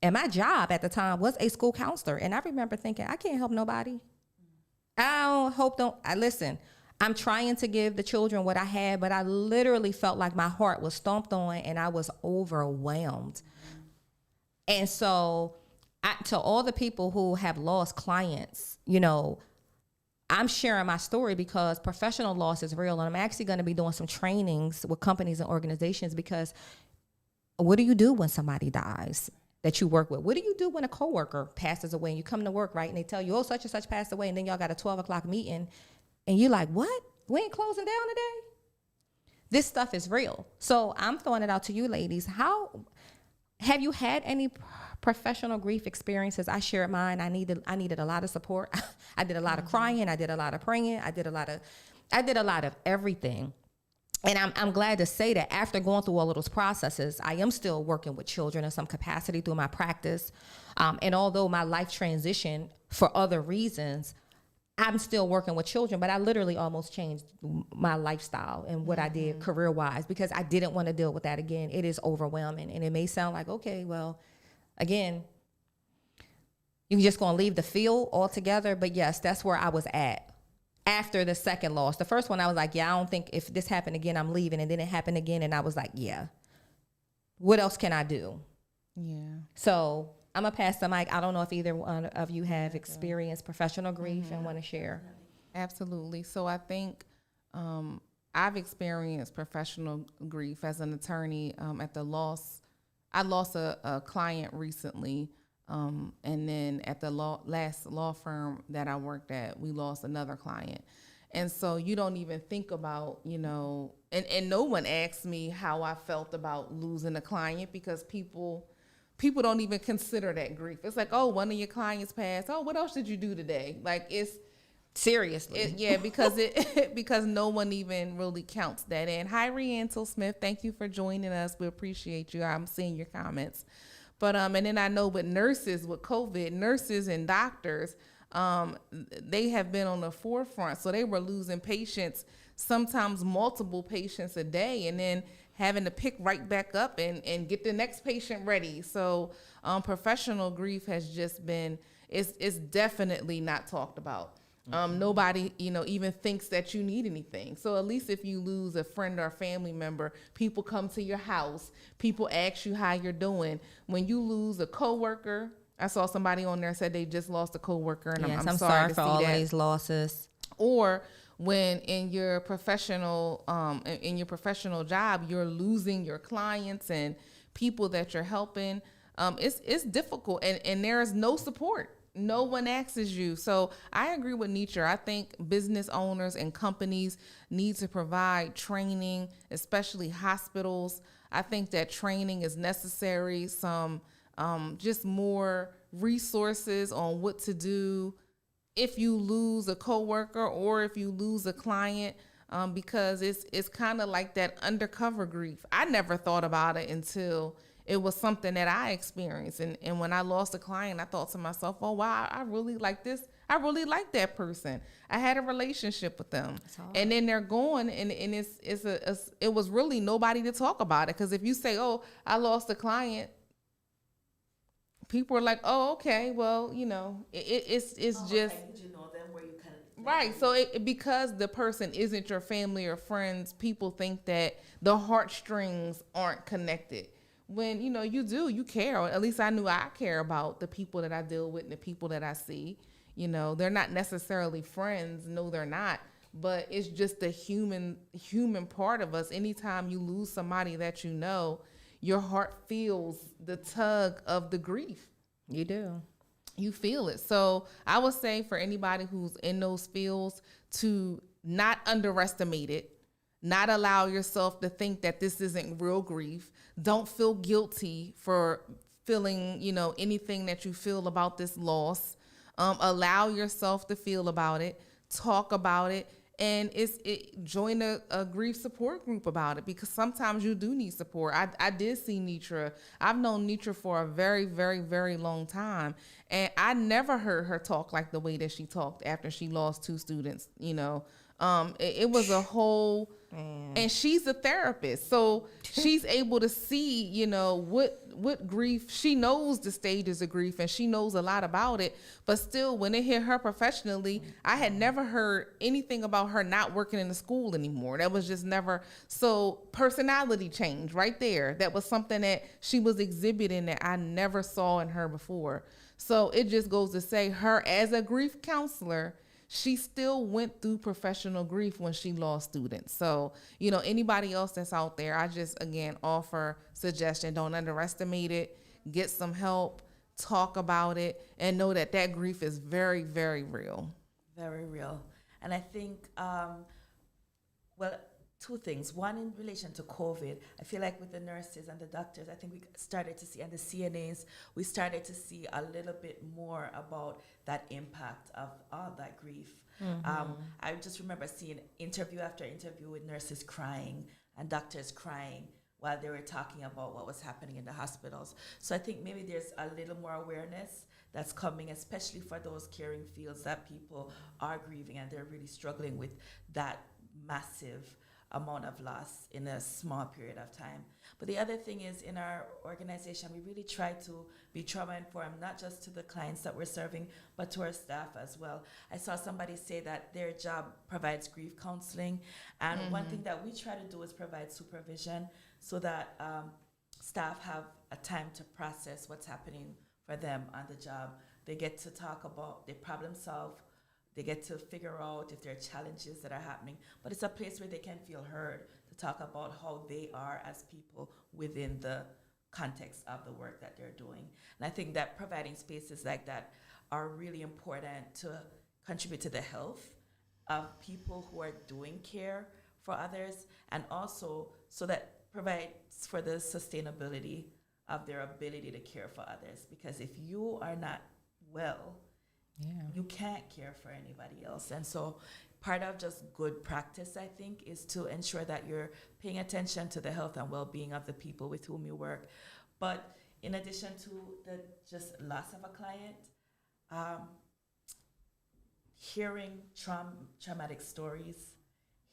And my job at the time was a school counselor, and I remember thinking, I can't help nobody. Listen, I'm trying to give the children what I had, but I literally felt like my heart was stomped on, and I was overwhelmed. And so to all the people who have lost clients, I'm sharing my story because professional loss is real. And I'm actually going to be doing some trainings with companies and organizations because what do you do when somebody dies that you work with? What do you do when a coworker passes away and you come to work, right? And they tell you, oh, such and such passed away. And then y'all got a 12 o'clock meeting and you're like, what? We ain't closing down today? This stuff is real. So I'm throwing it out to you ladies. Have you had any professional grief experiences? I shared mine. I needed a lot of support. I did a lot of crying. I did a lot of praying. I did a lot of everything. And I'm glad to say that after going through all of those processes, I am still working with children in some capacity through my practice. And although my life transitioned for other reasons, I'm still working with children, but I literally almost changed my lifestyle and what I did career-wise because I didn't want to deal with that again. It is overwhelming. And it may sound like, okay, well, again, you're just going to leave the field altogether. But yes, that's where I was at after the second loss. The first one, I was like, yeah, I don't think if this happened again, I'm leaving. And then it happened again. And I was like, yeah, what else can I do? Yeah. So I'm going to pass the mic. I don't know if either one of you have experienced professional grief and want to share. Absolutely. So I think I've experienced professional grief as an attorney at the loss. I lost a client recently, and then at the last law firm that I worked at, we lost another client. And so you don't even think about, and no one asked me how I felt about losing a client because people don't even consider that grief. It's like, oh, one of your clients passed. Oh, what else did you do today? Like Seriously. Yeah, because because no one even really counts that in. Hi, Rianto Smith. Thank you for joining us. We appreciate you. I'm seeing your comments. But and then I know with nurses, with COVID, nurses and doctors, they have been on the forefront. So they were losing patients, sometimes multiple patients a day, and then having to pick right back up and get the next patient ready. So professional grief has just been, it's definitely not talked about. Nobody, even thinks that you need anything. So at least if you lose a friend or a family member, people come to your house. People ask you how you're doing. When you lose a coworker, I saw somebody on there said they just lost a coworker, and Yes, I'm sorry to for see all that. these losses. Or when in your professional job, you're losing your clients and people that you're helping. It's difficult, and there is no support. No one asks you. So I agree with Nietzsche. I think business owners and companies need to provide training, especially hospitals. I think that training is necessary. Some just more resources on what to do if you lose a coworker or if you lose a client, because it's kind of like that undercover grief. I never thought about it until it was something that I experienced. And when I lost a client, I thought to myself, oh, wow, I really like this. I really like that person. I had a relationship with them. And then they're gone, and it was really nobody to talk about it. Because if you say, oh, I lost a client, people are like, oh, okay, well, it's just. Did you know them? Where you kind of Right. So because the person isn't your family or friends, people think that the heartstrings aren't connected. When, you care. Or at least I knew I care about the people that I deal with and the people that I see. They're not necessarily friends. No, they're not. But it's just the human part of us. Anytime you lose somebody that you know, your heart feels the tug of the grief. You do. You feel it. So I would say for anybody who's in those fields to not underestimate it, not allow yourself to think that this isn't real grief. Don't feel guilty for feeling, anything that you feel about this loss. Allow yourself to feel about it, talk about it, and join a grief support group about it, because sometimes you do need support. I did see Nitra. I've known Nitra for a very, very, very long time, and I never heard her talk like the way that she talked after she lost 2 students. It was a whole, and she's a therapist, so she's able to see, what grief. She knows the stages of grief, and she knows a lot about it. But still, when it hit her professionally, I had never heard anything about her not working in the school anymore. That was just never. So personality change right there. That was something that she was exhibiting that I never saw in her before. So it just goes to say, her as a grief counselor, she still went through professional grief when she lost students. So, anybody else that's out there, I just, again, offer suggestion. Don't underestimate it. Get some help. Talk about it. And know that grief is very, very real. Very real. And I think, 2 things. One, in relation to COVID, I feel like with the nurses and the doctors, I think we started to see, and the CNAs, we started to see a little bit more about that impact of all that grief. Mm-hmm. I just remember seeing interview after interview with nurses crying and doctors crying while they were talking about what was happening in the hospitals. So I think maybe there's a little more awareness that's coming, especially for those caring fields, that people are grieving and they're really struggling with that massive amount of loss in a small period of time. But the other thing is, in our organization, we really try to be trauma informed, not just to the clients that we're serving, but to our staff as well. I saw somebody say that their job provides grief counseling, and one thing that we try to do is provide supervision so that staff have a time to process what's happening for them on the job. They get to talk about, they problem solve, they get to figure out if there are challenges that are happening, but it's a place where they can feel heard to talk about how they are as people within the context of the work that they're doing. And I think that providing spaces like that are really important to contribute to the health of people who are doing care for others, and also so that provides for the sustainability of their ability to care for others. Because if you are not well, you can't care for anybody else. And so part of just good practice, I think, is to ensure that you're paying attention to the health and well-being of the people with whom you work. But in addition to the just loss of a client, hearing traumatic stories,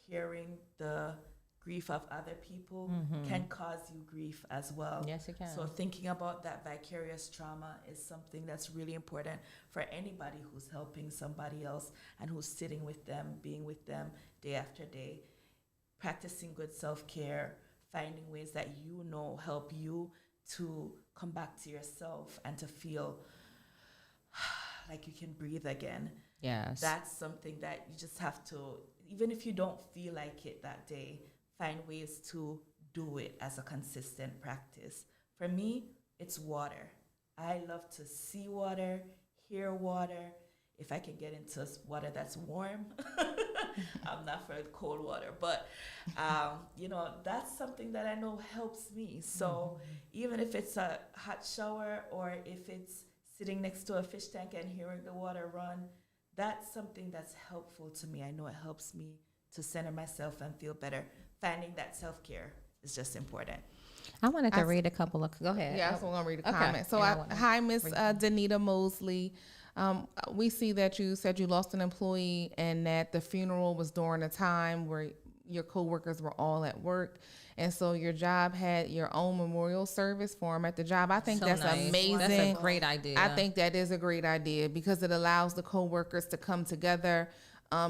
hearing the grief of other people can cause you grief as well. Yes, it can. So thinking about that vicarious trauma is something that's really important for anybody who's helping somebody else and who's sitting with them, being with them day after day, practicing good self-care, finding ways that help you to come back to yourself and to feel like you can breathe again. Yes. That's something that you just have to, even if you don't feel like it that day, find ways to do it as a consistent practice. For me, it's water. I love to see water, hear water. If I can get into water that's warm, I'm not for cold water, but that's something that I know helps me. So even if it's a hot shower or if it's sitting next to a fish tank and hearing the water run, that's something that's helpful to me. I know it helps me to center myself and feel better. Finding that self-care is just important. I wanted to read a couple of, go ahead. Yeah, I was going to read a Okay. comment. So, hi, Miss Danita Mosley. We see that you said you lost an employee and that the funeral was during a time where your coworkers were all at work. And so your job had your own memorial service for him at the job. I think that's nice. amazing. That's a great idea. I think that is a great idea because it allows the coworkers to come together,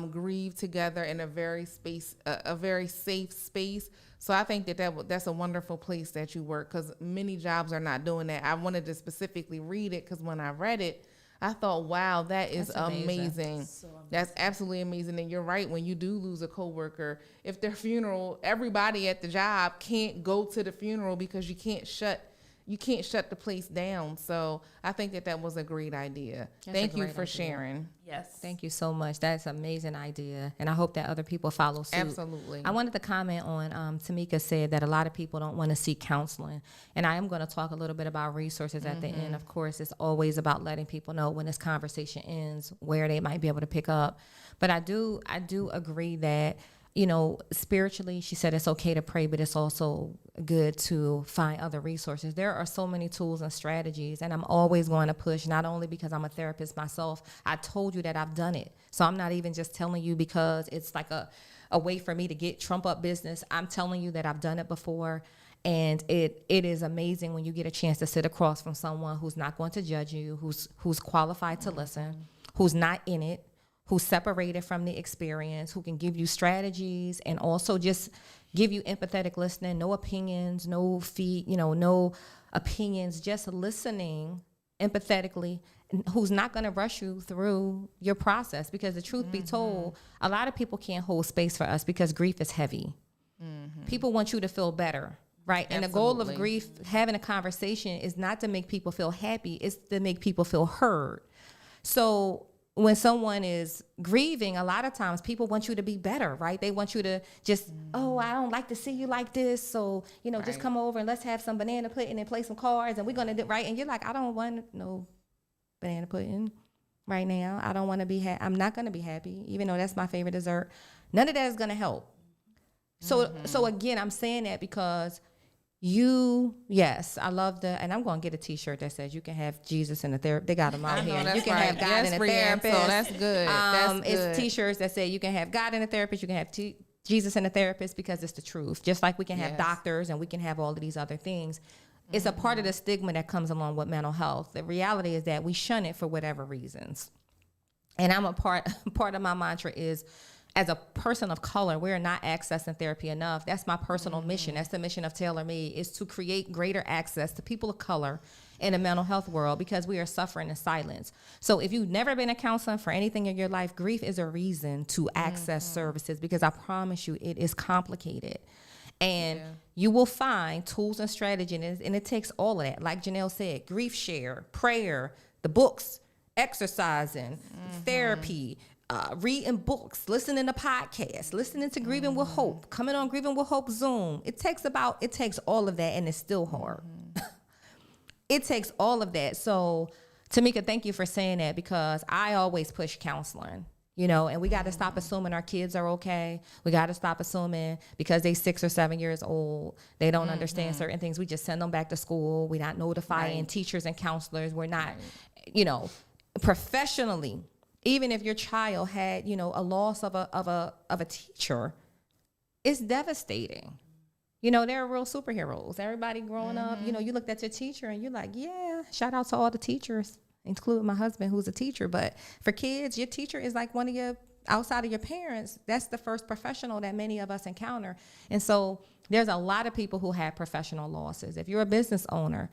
grieve together in a very safe space. So I think that's a wonderful place that you work because many jobs are not doing that. I wanted to specifically read it because when I read it, I thought, wow, that is amazing. So amazing. That's absolutely amazing. And you're right. When you do lose a coworker, if their funeral, everybody at the job can't go to the funeral because you can't shut the place down. So I think that was a great idea. Thank you for sharing. Yes. Thank you so much. That's an amazing idea. And I hope that other people follow suit. Absolutely. I wanted to comment on, Tamika said that a lot of people don't want to seek counseling. And I am going to talk a little bit about resources at the end. Of course, it's always about letting people know when this conversation ends, where they might be able to pick up. But I do agree that, spiritually, she said it's okay to pray, but it's also good to find other resources. There are so many tools and strategies, and I'm always going to push, not only because I'm a therapist myself. I told you that I've done it. So I'm not even just telling you because it's like a way for me to get Trump up business. I'm telling you that I've done it before. And it is amazing when you get a chance to sit across from someone who's not going to judge you, who's qualified to listen, who's not in it, who's separated from the experience, who can give you strategies and also just give you empathetic listening, no opinions, no opinions, just listening empathetically, who's not going to rush you through your process. Because the truth be told, a lot of people can't hold space for us because grief is heavy. People want you to feel better, right? And the goal of grief, having a conversation, is not to make people feel happy, it's to make people feel heard. So when someone is grieving, a lot of times people want you to be better, right? They want you to just, I don't like to see you like this. So, just come over and let's have some banana pudding and play some cards and we're going to do right. And you're like, I don't want no banana pudding right now. I don't want to be I'm not going to be happy, even though that's my favorite dessert. None of that is going to help. So again, I'm saying that because yes, I love and I'm going to get a t-shirt that says you can have Jesus in the therapist. They got them out here. You can have God in a therapist. So that's good. It's t-shirts that say you can have God in a therapist. You can have Jesus in a therapist, because it's the truth. Just like we can have doctors and we can have all of these other things. It's a part of the stigma that comes along with mental health. The reality is that we shun it for whatever reasons. And I'm part of my mantra is, as a person of color, we're not accessing therapy enough. That's my personal mission. That's the mission of Tailor Made, is to create greater access to people of color in the mental health world, because we are suffering in silence. So if you've never been a counselor for anything in your life, grief is a reason to access services, because I promise you it is complicated. And you will find tools and strategies, and it takes all of that. Like Janelle said, grief share, prayer, the books, exercising, therapy, reading books, listening to podcasts, listening to Grieving with Hope, coming on Grieving with Hope Zoom. It takes all of that, and it's still hard. It takes all of that. So Tamika, thank you for saying that, because I always push counseling, and we got to stop assuming our kids are okay. We got to stop assuming because they 6 or 7 years old, they don't understand certain things. We just send them back to school. We're not notifying teachers and counselors. We're not, professionally, even if your child had, a loss of a teacher, it's devastating. They're real superheroes. Everybody growing up, you looked at your teacher and you're like, yeah, shout out to all the teachers, including my husband who's a teacher. But for kids, your teacher is like one of your, outside of your parents, that's the first professional that many of us encounter. And so there's a lot of people who have professional losses. If you're a business owner,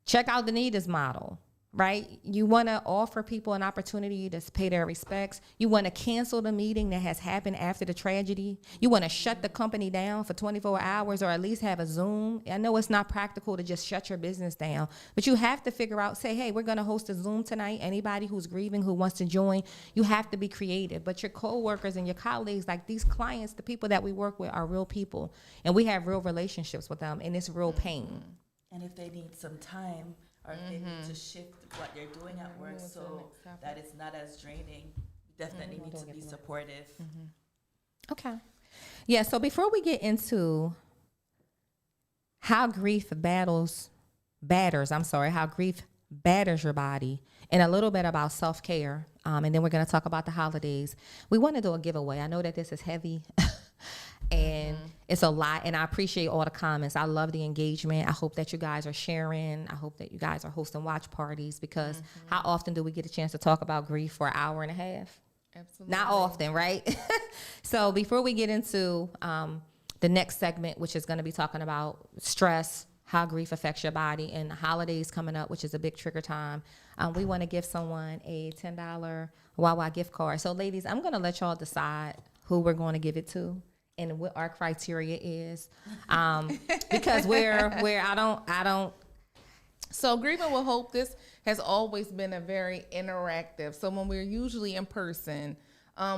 check out the Nita's model. Right? You want to offer people an opportunity to pay their respects. You want to cancel the meeting that has happened after the tragedy. You want to shut the company down for 24 hours or at least have a Zoom. I know it's not practical to just shut your business down, but you have to figure out, say, hey, we're going to host a Zoom tonight. Anybody who's grieving, who wants to join, you have to be creative. But your coworkers and your colleagues, like these clients, the people that we work with are real people, and we have real relationships with them, and it's real pain. And if they need some time, or if they need to shift what they're doing at work so that it's not as draining, you definitely need to be supportive. Okay. Yeah, so before we get into how grief batters your body, and a little bit about self-care, and then we're going to talk about the holidays, we want to do a giveaway. I know that this is heavy. And it's a lot, and I appreciate all the comments. I love the engagement. I hope that you guys are sharing. I hope that you guys are hosting watch parties, because how often do we get a chance to talk about grief for an hour and a half? Absolutely. Not often, right? So before we get into the next segment, which is going to be talking about stress, how grief affects your body, and the holidays coming up, which is a big trigger time, we want to give someone a $10 Wawa gift card. So ladies, I'm going to let y'all decide who we're going to give it to and what our criteria is, because I don't. So Grieving with Hope, this has always been a very interactive. So when we're usually in person,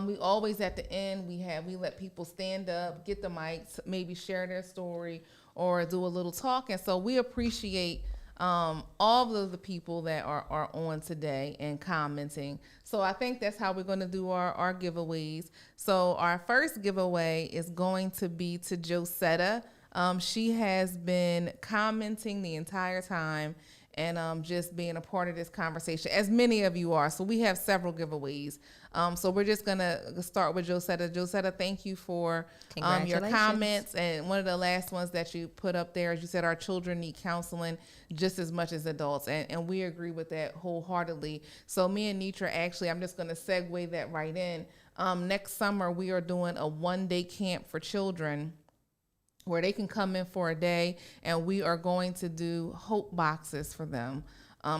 we always at the end we let people stand up, get the mics, maybe share their story or do a little talk. And so we appreciate all of the people that are on today and commenting. So I think that's how we're going to do our giveaways. So our first giveaway is going to be to Josetta. She has been commenting the entire time and just being a part of this conversation, as many of you are. So we have several giveaways. So we're just going to start with Josetta. Josetta, thank you for your comments. And one of the last ones that you put up there, as you said, our children need counseling just as much as adults. And we agree with that wholeheartedly. So me and Nitra, actually, I'm just going to segue that right in. Next summer, we are doing a one-day camp for children where they can come in for a day, and we are going to do hope boxes for them.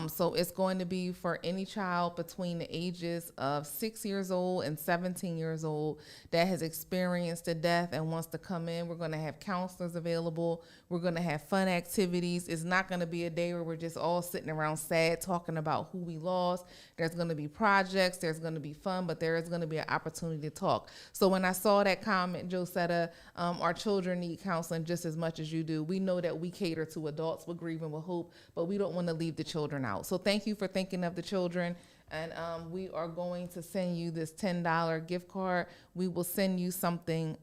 So it's going to be for any child between the ages of 6 years old and 17 years old that has experienced a death and wants to come in. We're going to have counselors available. We're going to have fun activities. It's not going to be a day where we're just all sitting around sad talking about who we lost. There's going to be projects. There's going to be fun, but there is going to be an opportunity to talk. So when I saw that comment, Josetta, our children need counseling just as much as you do. We know that we cater to adults with Grieving with Hope, but we don't want to leave the children out. So thank you for thinking of the children. And we are going to send you this $10 gift card. We will send you something.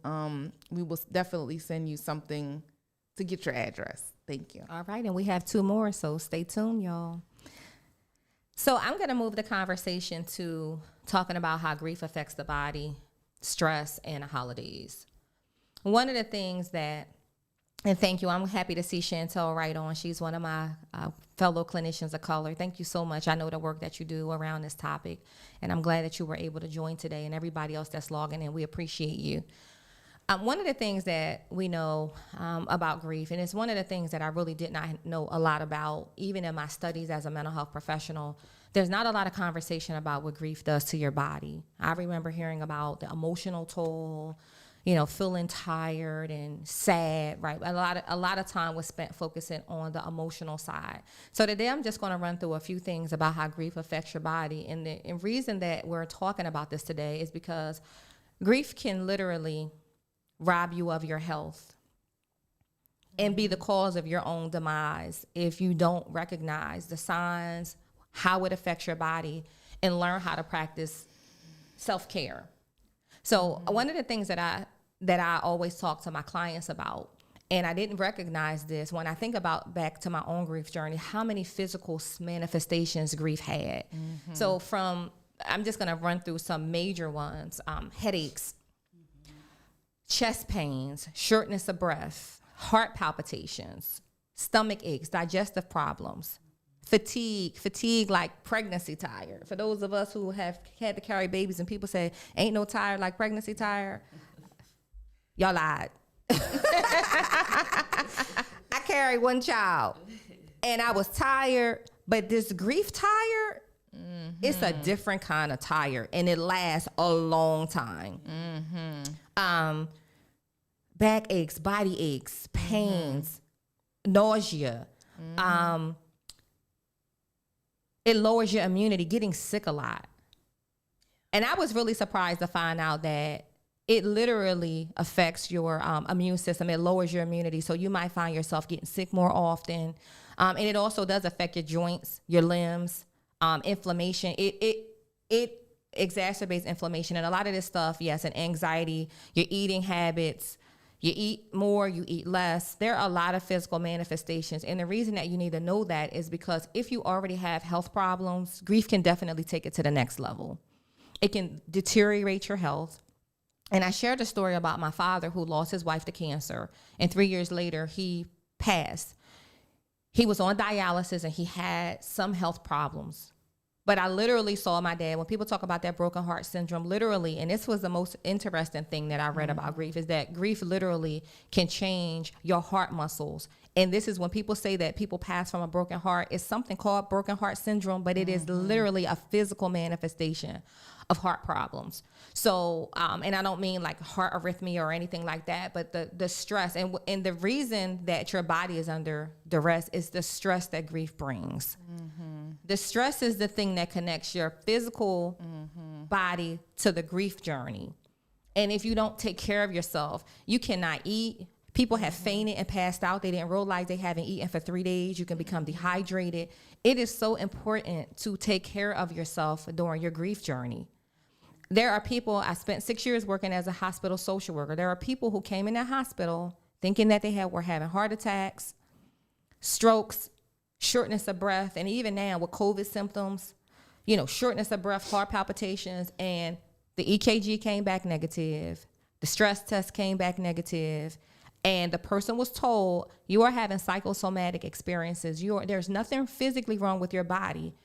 We will definitely send you something to get your address. Thank you. All right. And we have 2 more, so stay tuned, y'all. So I'm going to move the conversation to talking about how grief affects the body, stress, and the holidays. One of the things that, and thank you, I'm happy to see Chantel right on. She's one of my fellow clinicians of color. Thank you so much. I know the work that you do around this topic, and I'm glad that you were able to join today, and everybody else that's logging in. We appreciate you. One of the things that we know about grief, and it's one of the things that I really did not know a lot about, even in my studies as a mental health professional, there's not a lot of conversation about what grief does to your body. I remember hearing about the emotional toll, feeling tired and sad, right? A lot of time was spent focusing on the emotional side. So today I'm just going to run through a few things about how grief affects your body. And the reason that we're talking about this today is because grief can literally rob you of your health and be the cause of your own demise if you don't recognize the signs, how it affects your body, and learn how to practice self-care. So one of the things that I always talk to my clients about, and I didn't recognize this when I think about back to my own grief journey, how many physical manifestations grief had. So I'm just going to run through some major ones: headaches, chest pains, shortness of breath, heart palpitations, stomach aches, digestive problems, fatigue like pregnancy tired. For those of us who have had to carry babies and people say, ain't no tired like pregnancy tired, y'all lied. I carried one child and I was tired, but this grief tired, it's a different kind of tired, and it lasts a long time. Back aches, body aches, pains, nausea. It lowers your immunity, getting sick a lot. And I was really surprised to find out that it literally affects your immune system. It lowers your immunity. So you might find yourself getting sick more often. And it also does affect your joints, your limbs, inflammation. It exacerbates inflammation. And a lot of this stuff, yes, and anxiety, your eating habits, you eat more, you eat less. There are a lot of physical manifestations. And the reason that you need to know that is because if you already have health problems, grief can definitely take it to the next level. It can deteriorate your health. And I shared a story about my father who lost his wife to cancer. And 3 years later, he passed. He was on dialysis and he had some health problems. But I literally saw my dad, when people talk about that broken heart syndrome, literally, and this was the most interesting thing that I read about grief, is that grief literally can change your heart muscles. And this is when people say that people pass from a broken heart, it's something called broken heart syndrome, but it is literally a physical manifestation of heart problems. So, and I don't mean like heart arrhythmia or anything like that, but the stress and the reason that your body is under duress is the stress that grief brings. The stress is the thing that connects your physical body to the grief journey. And if you don't take care of yourself, you cannot eat. People have fainted and passed out. They didn't realize they haven't eaten for 3 days. You can become dehydrated. It is so important to take care of yourself during your grief journey. There are people, I spent 6 years working as a hospital social worker. There are people who came in that hospital thinking that they were having heart attacks, strokes, shortness of breath, and even now with COVID symptoms, shortness of breath, heart palpitations, and the EKG came back negative. The stress test came back negative. And the person was told, you are having psychosomatic experiences. There's nothing physically wrong with your body.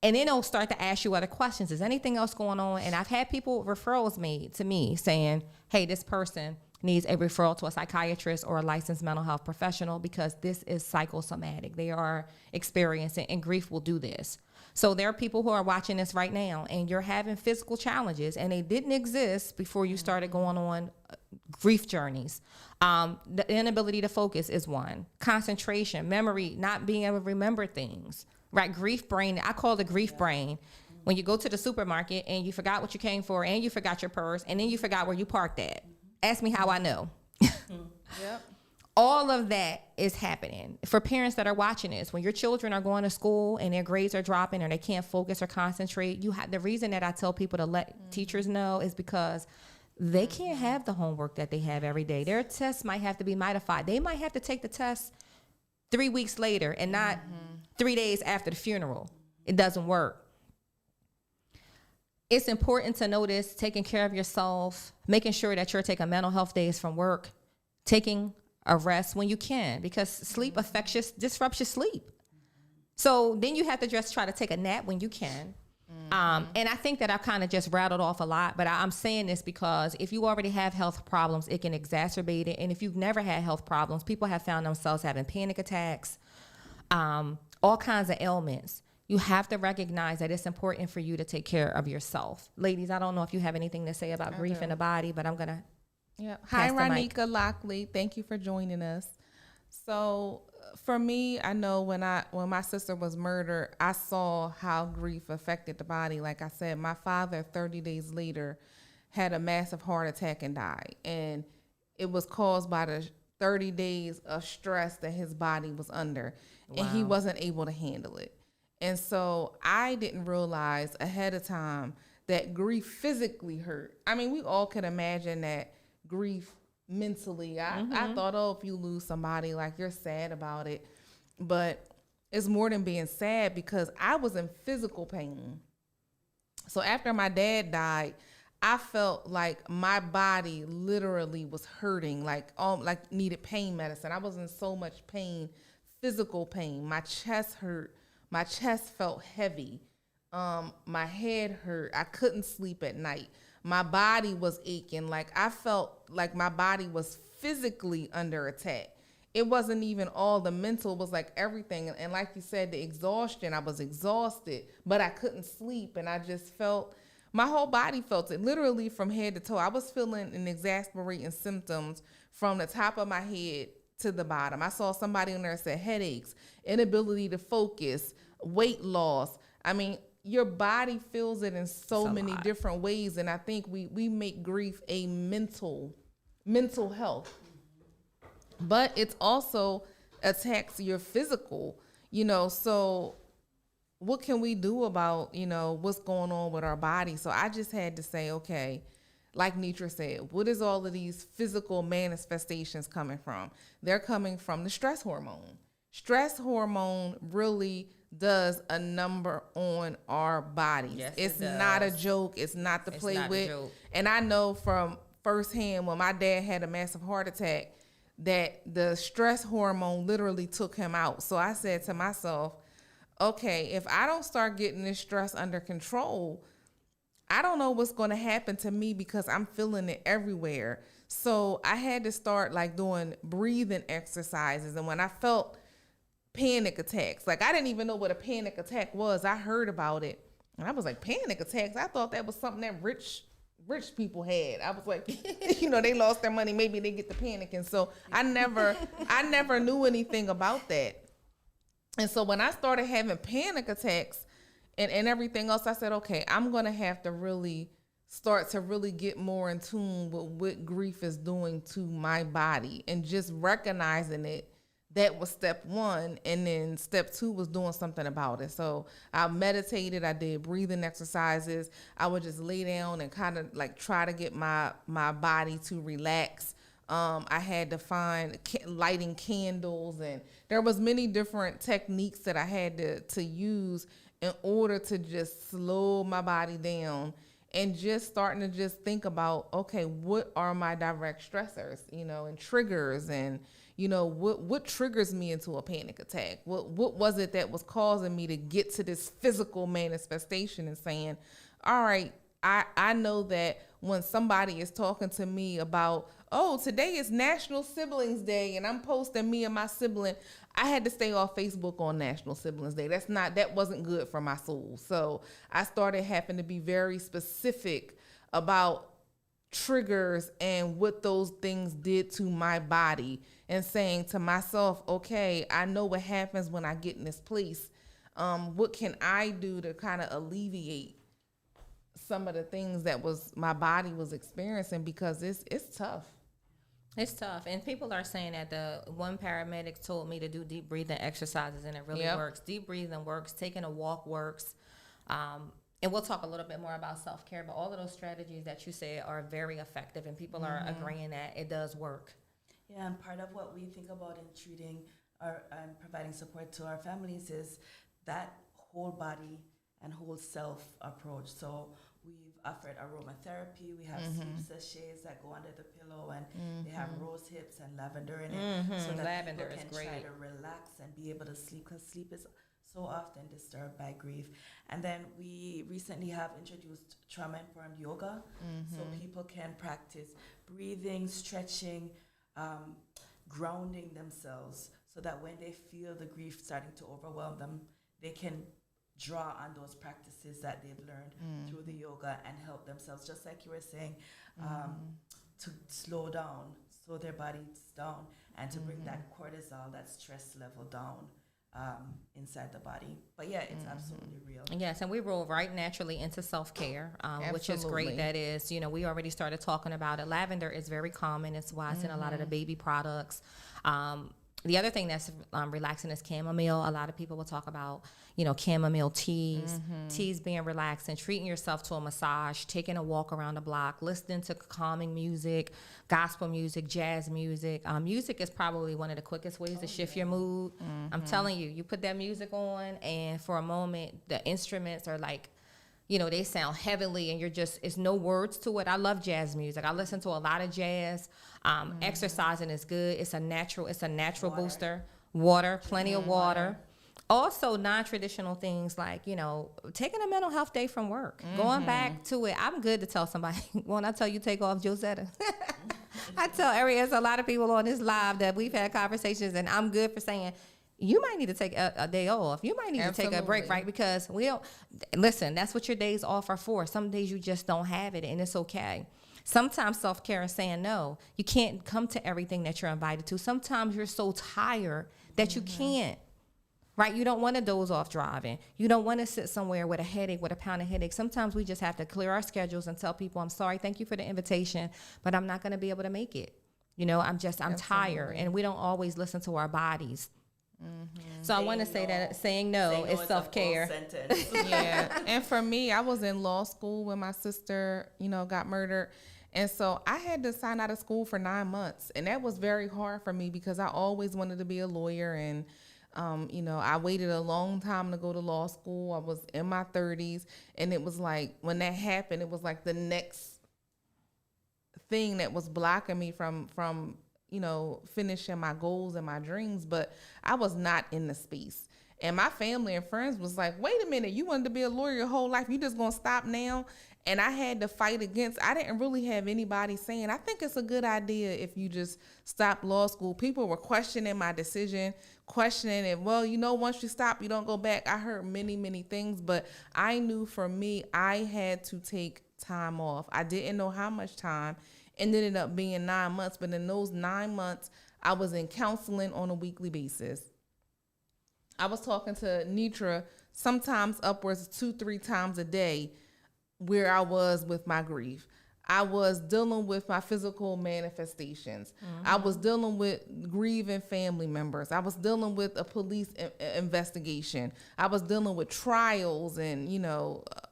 And then they'll start to ask you other questions. Is anything else going on? And I've had referrals made to me saying, hey, this person needs a referral to a psychiatrist or a licensed mental health professional because this is psychosomatic. They are experiencing, and grief will do this. So there are people who are watching this right now, and you're having physical challenges, and they didn't exist before you started going on grief journeys. The inability to focus is one. Concentration, memory, not being able to remember things, right? Grief brain, I call it grief brain. When you go to the supermarket and you forgot what you came for and you forgot your purse and then you forgot where you parked at. Ask me how I know. Yep. All of that is happening. For parents that are watching this, when your children are going to school and their grades are dropping or they can't focus or concentrate, the reason that I tell people to let teachers know is because they can't have the homework that they have every day. Their tests might have to be modified. They might have to take the test 3 weeks later and not 3 days after the funeral. It doesn't work. It's important to notice taking care of yourself, making sure that you're taking mental health days from work, taking a rest when you can, because sleep disrupts your sleep. So then you have to just try to take a nap when you can. And I think that I've kind of just rattled off a lot, but I'm saying this because if you already have health problems, it can exacerbate it. And if you've never had health problems, people have found themselves having panic attacks, all kinds of ailments. You have to recognize that it's important for you to take care of yourself. Ladies, I don't know if you have anything to say about grief in the body, but I'm going to. Yeah. Hi, Ronika Lockley. Thank you for joining us. So for me, I know when my sister was murdered, I saw how grief affected the body. Like I said, my father 30 days later had a massive heart attack and died. And it was caused by the 30 days of stress that his body was under. Wow. And he wasn't able to handle it. And so I didn't realize ahead of time that grief physically hurt. I mean, we all can imagine that grief mentally. I thought, oh, if you lose somebody, like you're sad about it. But it's more than being sad because I was in physical pain. So after my dad died, I felt like my body literally was hurting, like needed pain medicine. I was in so much pain, physical pain. My chest hurt. My chest felt heavy. My head hurt. I couldn't sleep at night. My body was aching. Like I felt like my body was physically under attack. It wasn't even all the mental, it was like everything. And like you said, the exhaustion, I was exhausted, but I couldn't sleep. And I just felt, my whole body felt it literally from head to toe. I was feeling an exasperating symptoms from the top of my head to the bottom. I saw somebody on there that said headaches, inability to focus, weight loss. I mean, your body feels it in so many different ways. And I think we make grief a mental health. But it's also attacks your physical, so what can we do about, what's going on with our body? So I just had to say, okay, like Nitra said, what is all of these physical manifestations coming from? They're coming from the stress hormone. Stress hormone really does a number on our bodies. Yes, it's it does. not a joke. It's not to play with. And I know from firsthand when my dad had a massive heart attack that the stress hormone literally took him out. So I said to myself, okay, if I don't start getting this stress under control, I don't know what's going to happen to me because I'm feeling it everywhere. So I had to start like doing breathing exercises. And when I felt panic attacks, like I didn't even know what a panic attack was. I heard about it and I was like, panic attacks? I thought that was something that rich people had. I was like, they lost their money. Maybe they get the panic. And so I never knew anything about that. And so when I started having panic attacks and everything else, I said, okay, I'm going to have to really start to really get more in tune with what grief is doing to my body and just recognizing it. That was step one. And then step two was doing something about it. So I meditated. I did breathing exercises. I would just lay down and kind of like try to get my body to relax. I had to find lighting candles, and there was many different techniques that I had to use in order to just slow my body down and just starting to just think about, okay, what are my direct stressors, and triggers, and what triggers me into a panic attack? What was it that was causing me to get to this physical manifestation and saying, all right, I know that when somebody is talking to me about, oh, today is National Siblings Day, and I'm posting me and my sibling, I had to stay off Facebook on National Siblings Day. That wasn't good for my soul. So I started having to be very specific about triggers and what those things did to my body, and saying to myself, okay, I know what happens when I get in this place. What can I do to kind of alleviate some of the things that my body was experiencing, because it's tough. It's tough. And people are saying that the one paramedic told me to do deep breathing exercises, and it really works. Deep breathing works. Taking a walk works. And we'll talk a little bit more about self-care, but all of those strategies that you said are very effective, and people are agreeing that it does work. Yeah, and part of what we think about in treating and providing support to our families is that whole body and whole self approach. So we've offered aromatherapy. We have sleep sachets that go under the pillow, and they have rose hips and lavender in it, so that Lavender people is can great. try to relax and be able to sleep, because sleep is so often disturbed by grief. And then we recently have introduced trauma-informed yoga, so people can practice breathing, stretching, grounding themselves, so that when they feel the grief starting to overwhelm them, they can draw on those practices that they've learned through the yoga and help themselves, just like you were saying, to slow down, slow their bodies down, and to bring that cortisol, that stress level down inside the body. But yeah, it's absolutely real. Yes, and we roll right naturally into self-care, which is great. That is, we already started talking about it. Lavender is very common. It's why it's in a lot of the baby products. The other thing that's relaxing is chamomile. A lot of people will talk about, chamomile teas, teas being relaxing, treating yourself to a massage, taking a walk around the block, listening to calming music, gospel music, jazz music. Music is probably one of the quickest ways to shift your mood. I'm telling you, you put that music on, and for a moment, the instruments are like, they sound heavenly, and it's no words to it. I love jazz music. I listen to a lot of jazz. Exercising is good. It's a natural booster. Water, plenty of water. Also, non-traditional things like, taking a mental health day from work, going back to it. I'm good to tell somebody, when I tell you take off Josetta, I tell there's a lot of people on this live that we've had conversations, and I'm good for saying, you might need to take a day off. You might need to take a break, right? Because listen, that's what your days off are for. Some days you just don't have it, and it's okay. Sometimes self-care is saying no. You can't come to everything that you're invited to. Sometimes you're so tired that you can't, right? You don't want to doze off driving. You don't want to sit somewhere with a headache, with a pounding headache. Sometimes we just have to clear our schedules and tell people, I'm sorry, thank you for the invitation, but I'm not going to be able to make it. I'm tired, and we don't always listen to our bodies. So I want to say that saying no is self-care. Yeah. And for me, I was in law school when my sister, got murdered. And so I had to sign out of school for 9 months. And that was very hard for me because I always wanted to be a lawyer. And, I waited a long time to go to law school. I was in my 30s. And it was like, when that happened, it was like the next thing that was blocking me from finishing my goals and my dreams, but I was not in the space. And my family and friends was like, wait a minute, you wanted to be a lawyer your whole life. You just going to stop now? And I had to fight against, I didn't really have anybody saying, I think it's a good idea if you just stop law school. People were questioning my decision, questioning it. Well, once you stop, you don't go back. I heard many, many things, but I knew for me, I had to take time off. I didn't know how much time. It ended up being 9 months, but in those 9 months, I was in counseling on a weekly basis. I was talking to Nitra sometimes upwards 2-3 times a day where I was with my grief. I was dealing with my physical manifestations. I was dealing with grieving family members. I was dealing with a police investigation. I was dealing with trials and,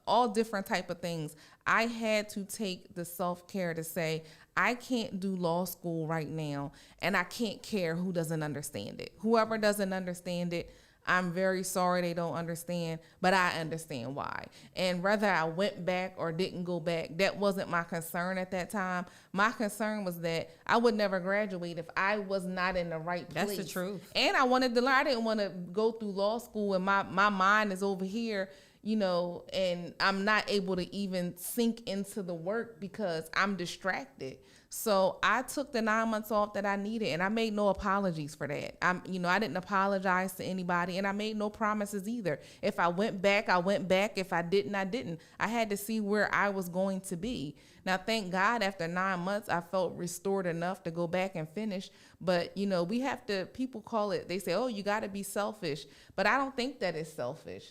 all different type of things. I had to take the self-care to say, I can't do law school right now, and I can't care who doesn't understand it. Whoever doesn't understand it, I'm very sorry they don't understand, but I understand why. And whether I went back or didn't go back, that wasn't my concern at that time. My concern was that I would never graduate if I was not in the right place. That's the truth. And I wanted to learn. I didn't want to go through law school and my mind is over here, and I'm not able to even sink into the work because I'm distracted. So I took the 9 months off that I needed, and I made no apologies for that. I didn't apologize to anybody, and I made no promises either. If I went back, I went back. If I didn't, I didn't. I had to see where I was going to be. Now, thank God, after 9 months, I felt restored enough to go back and finish. But, we have to, people call it, they say, oh, you got to be selfish. But I don't think that it's selfish.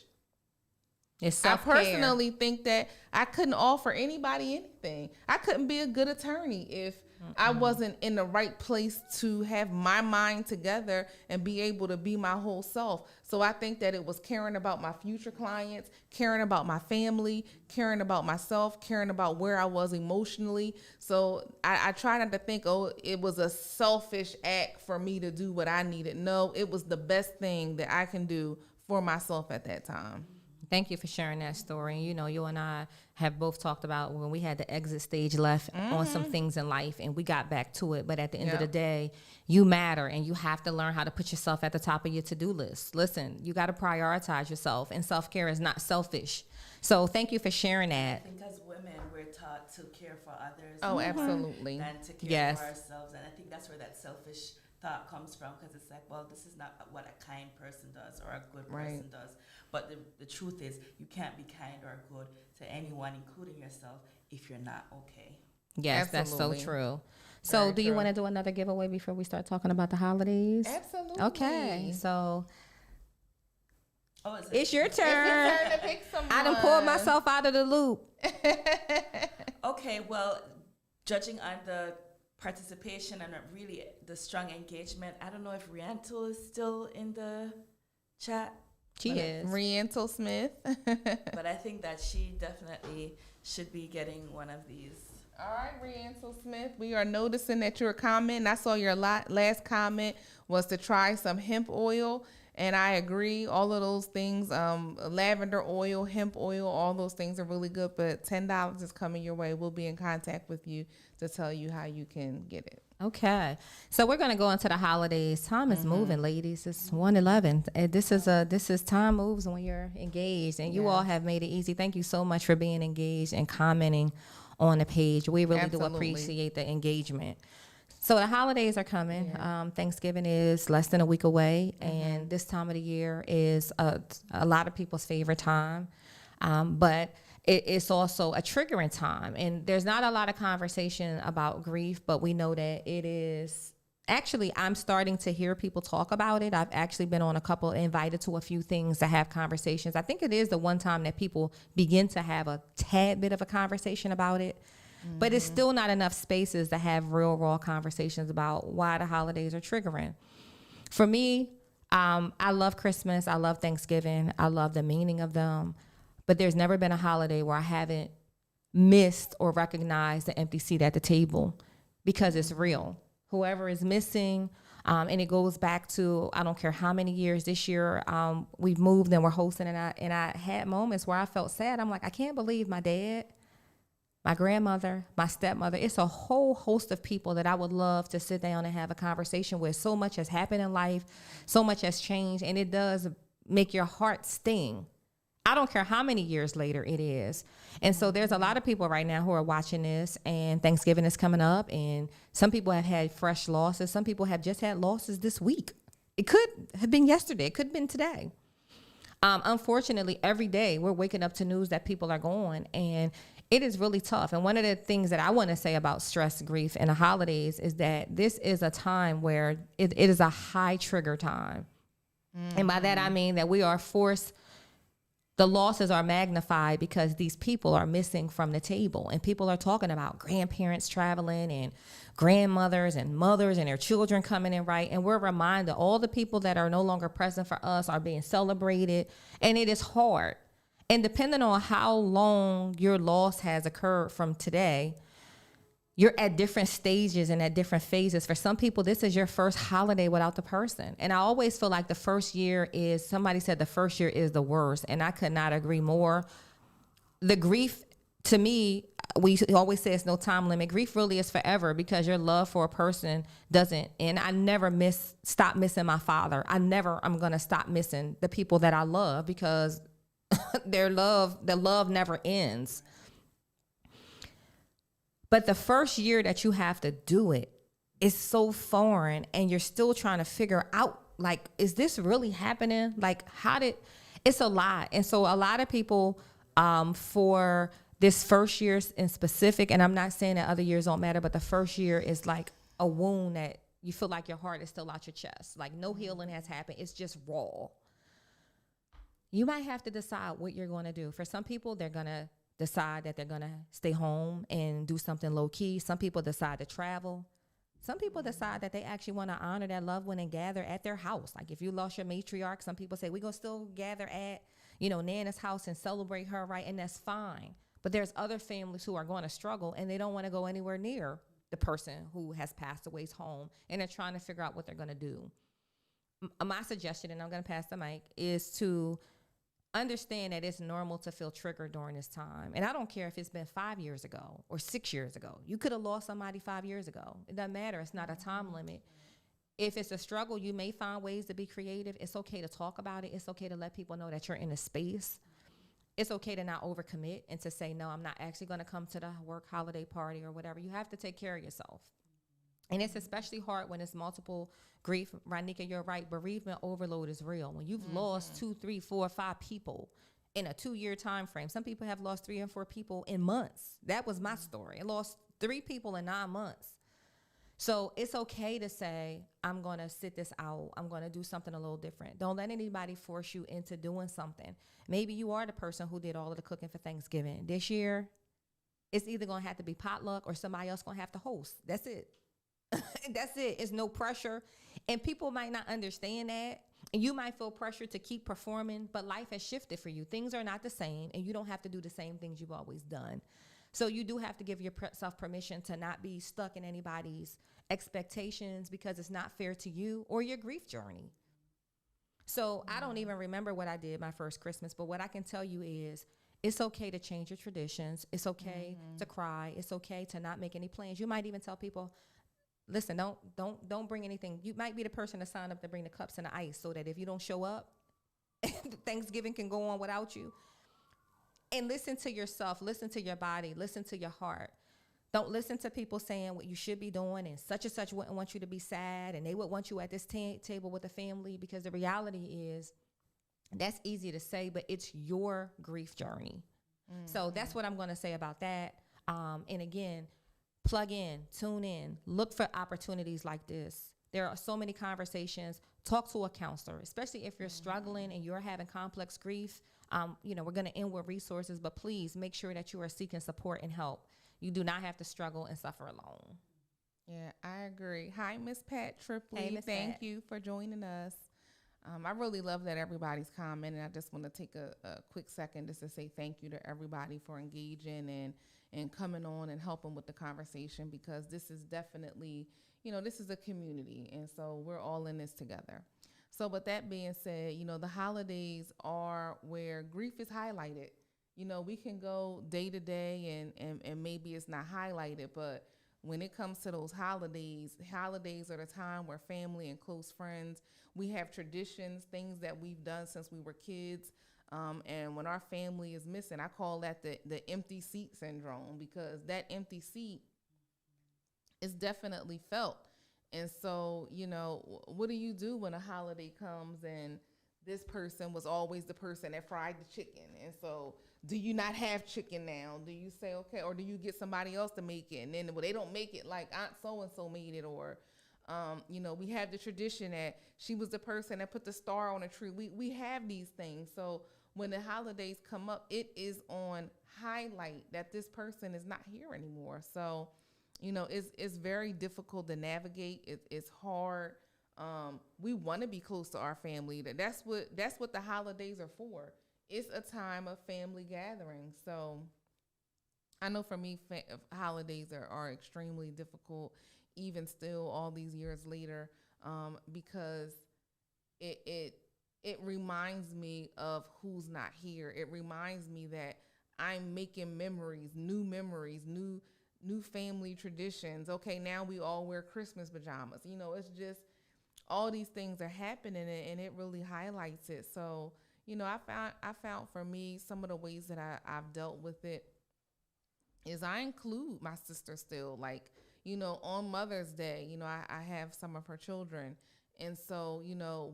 It's self-care. I personally think that I couldn't offer anybody anything. I couldn't be a good attorney if I wasn't in the right place to have my mind together and be able to be my whole self. So I think that it was caring about my future clients, caring about my family, caring about myself, caring about where I was emotionally. So I try not to think, oh, it was a selfish act for me to do what I needed. No, it was the best thing that I can do for myself at that time. Thank you for sharing that story. You and I have both talked about when we had the exit stage left on some things in life, and we got back to it. But at the end of the day, you matter, and you have to learn how to put yourself at the top of your to-do list. Listen, you got to prioritize yourself, and self-care is not selfish. So thank you for sharing that. I think as women, we're taught to care for others. Oh, absolutely. Than to care for ourselves. And I think that's where that selfish thought comes from, because it's like, well, this is not what a kind person does or a good person does. But the truth is, you can't be kind or good to anyone, including yourself, if you're not okay. Yes, Absolutely. that's so true. So do you want to do another giveaway before we start talking about the holidays? Absolutely. Okay, so is it's your turn. It's your turn to pick someone. I done pulled myself out of the loop. Okay, well, judging on the participation and really the strong engagement. I don't know if Riental is still in the chat. She is. Riental Smith. But I think that she definitely should be getting one of these. All right, Riental Smith, we are noticing that you're commenting. I saw your last comment was to try some hemp oil, and I agree. All of those things, lavender oil, hemp oil, all those things are really good, but $10 is coming your way. We'll be in contact with you to tell you how you can get it. Okay, so we're gonna go into the holidays. Time is moving, ladies. It's 1:11. And this is time moves when you're engaged, and you all have made it easy. Thank you so much for being engaged and commenting on the page. We really do appreciate the engagement. So the holidays are coming. Yeah. Thanksgiving is less than a week away, and this time of the year is a lot of people's favorite time. But it's also a triggering time, and there's not a lot of conversation about grief, but we know that it is. Actually, I'm starting to hear people talk about it. I've actually been on invited to a few things to have conversations. I think it is the one time that people begin to have a tad bit of a conversation about it, but it's still not enough spaces to have real, raw conversations about why the holidays are triggering. For me, I love Christmas. I love Thanksgiving. I love the meaning of them. But there's never been a holiday where I haven't missed or recognized the empty seat at the table, because it's real. Whoever is missing, and it goes back to, I don't care how many years. This year, we've moved and we're hosting, and I had moments where I felt sad. I'm like, I can't believe my dad, my grandmother, my stepmother. It's a whole host of people that I would love to sit down and have a conversation with. So much has happened in life. So much has changed, and it does make your heart sting. I don't care how many years later it is. And so there's a lot of people right now who are watching this, and Thanksgiving is coming up, and some people have had fresh losses. Some people have just had losses this week. It could have been yesterday. It could have been today. Unfortunately, every day we're waking up to news that people are gone, and it is really tough. And one of the things that I want to say about stress, grief, and the holidays is that this is a time where it is a high trigger time. And by that, I mean that we are forced. The losses are magnified because these people are missing from the table, and people are talking about grandparents traveling and grandmothers and mothers and their children coming in, right? And we're reminded all the people that are no longer present for us are being celebrated, and it is hard. And depending on how long your loss has occurred from today, you're at different stages and at different phases. For some people, this is your first holiday without the person. And I always feel like the first year is, somebody said the first year is the worst, and I could not agree more. The grief, to me, we always say it's no time limit. Grief really is forever, because your love for a person doesn't. And I never stop missing my father. I'm going to stop missing the people that I love, because the love never ends. But the first year that you have to do it is so foreign, and you're still trying to figure out, like, is this really happening? Like, it's a lot. And so a lot of people, for this first year in specific, and I'm not saying that other years don't matter, but the first year is like a wound that you feel like your heart is still out your chest. Like, no healing has happened. It's just raw. You might have to decide what you're going to do. For some people, they're going to decide that they're going to stay home and do something low key. Some people decide to travel. Some people decide that they actually want to honor that loved one and gather at their house. Like, if you lost your matriarch, some people say, we're going to still gather at, Nana's house and celebrate her, right? And that's fine. But there's other families who are going to struggle, and they don't want to go anywhere near the person who has passed away's home, and they're trying to figure out what they're going to do. My suggestion, and I'm going to pass the mic, is to understand that it's normal to feel triggered during this time. And I don't care if it's been 5 years ago or 6 years ago. You could have lost somebody 5 years ago. It doesn't matter. It's not a time limit. If it's a struggle, you may find ways to be creative. It's okay to talk about it. It's okay to let people know that you're in a space. It's okay to not overcommit and to say, no, I'm not actually going to come to the work holiday party or whatever. You have to take care of yourself. And it's especially hard when it's multiple grief. Ronika, you're right. Bereavement overload is real. When you've lost 2, 3, 4, 5 people in a 2-year time frame. Some people have lost 3 and 4 people in months. That was my story. I lost 3 people in 9 months. So it's okay to say, I'm going to sit this out. I'm going to do something a little different. Don't let anybody force you into doing something. Maybe you are the person who did all of the cooking for Thanksgiving. This year, it's either going to have to be potluck or somebody else going to have to host. That's it. That's it. It's no pressure. And people might not understand that. And you might feel pressure to keep performing, but life has shifted for you. Things are not the same, and you don't have to do the same things you've always done. So you do have to give yourself permission to not be stuck in anybody's expectations, because it's not fair to you or your grief journey. So I don't even remember what I did my first Christmas, but what I can tell you is it's okay to change your traditions. It's okay to cry. It's okay to not make any plans. You might even tell people, listen, don't bring anything. You might be the person to sign up to bring the cups and the ice, so that if you don't show up, Thanksgiving can go on without you. And listen to yourself, listen to your body, listen to your heart. Don't listen to people saying what you should be doing, and such wouldn't want you to be sad, and they would want you at this table with the family, because the reality is that's easy to say, but it's your grief journey. So that's what I'm going to say about that. And again, plug in, tune in, look for opportunities like this. There are so many conversations. Talk to a counselor, especially if you're struggling and you're having complex grief. We're going to end with resources, but please make sure that you are seeking support and help. You do not have to struggle and suffer alone. Yeah, I agree. Hi, Miss Pat Tripley. Hey, Miss Thank Pat. you for joining us. I really love that everybody's commenting. I just want to take a quick second just to say thank you to everybody for engaging and coming on and helping with the conversation, because this is definitely, this is a community, and so we're all in this together. So with that being said, the holidays are where grief is highlighted. We can go day to day and maybe it's not highlighted, but when it comes to those holidays are the time where family and close friends, we have traditions, things that we've done since we were kids. And when our family is missing, I call that the empty seat syndrome, because that empty seat is definitely felt. And so, what do you do when a holiday comes and this person was always the person that fried the chicken? And so do you not have chicken now? Do you say, okay, or do you get somebody else to make it? And then they don't make it like Aunt so-and-so made it, or, we have the tradition that she was the person that put the star on a tree. We have these things. So when the holidays come up, it is on highlight that this person is not here anymore. So, it's very difficult to navigate. It's hard. We want to be close to our family. That's what the holidays are for. It's a time of family gathering. So I know for me, holidays are extremely difficult, even still all these years later, because it reminds me of who's not here. It reminds me that I'm making memories, new family traditions. Okay, now we all wear Christmas pajamas. It's just all these things are happening, and it really highlights it. So, I found for me, some of the ways that I've dealt with it is I include my sister still. Like, on Mother's Day, I have some of her children. And so,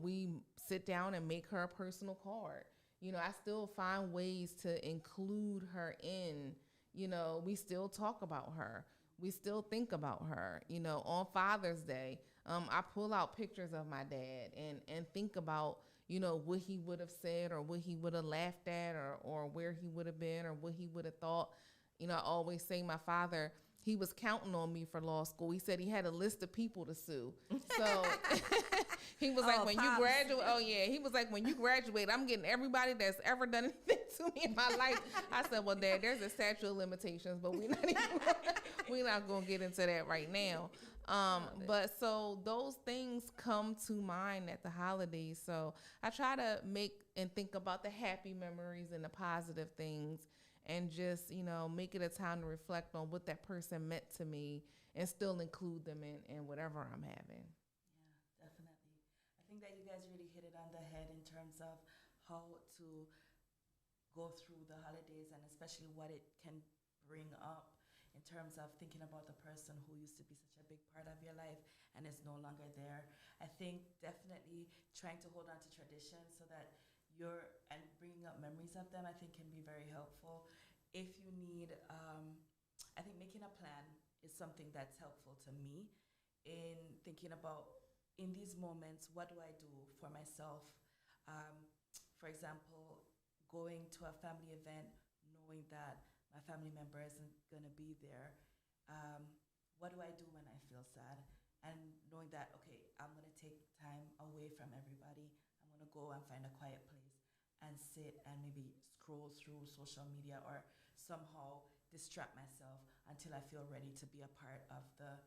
we sit down and make her a personal card. I still find ways to include her in, we still talk about her. We still think about her. On Father's Day, I pull out pictures of my dad and think about, what he would have said, or what he would have laughed at, or where he would have been, or what he would have thought. I always say my father, he was counting on me for law school. He said he had a list of people to sue. So he was like, when you graduate, he was like, when you graduate, I'm getting everybody that's ever done anything to me in my life. I said, well, Dad, there's a statute of limitations, but we're not going to get into that right now. But so those things come to mind at the holidays. So I try to make and think about the happy memories and the positive things, and just, make it a time to reflect on what that person meant to me, and still include them in whatever I'm having. Yeah, definitely. I think that you guys really hit it on the head in terms of how to go through the holidays, and especially what it can bring up in terms of thinking about the person who used to be such a big part of your life and is no longer there. I think definitely trying to hold on to traditions so that and bringing up memories of them, I think, can be very helpful. If you need, I think making a plan is something that's helpful to me in thinking about, in these moments, what do I do for myself? For example, going to a family event, knowing that my family member isn't going to be there. What do I do when I feel sad? and knowing that, okay, I'm going to take time away from everybody. I'm going to go and find a quiet place and sit and maybe scroll through social media or somehow distract myself until I feel ready to be a part of the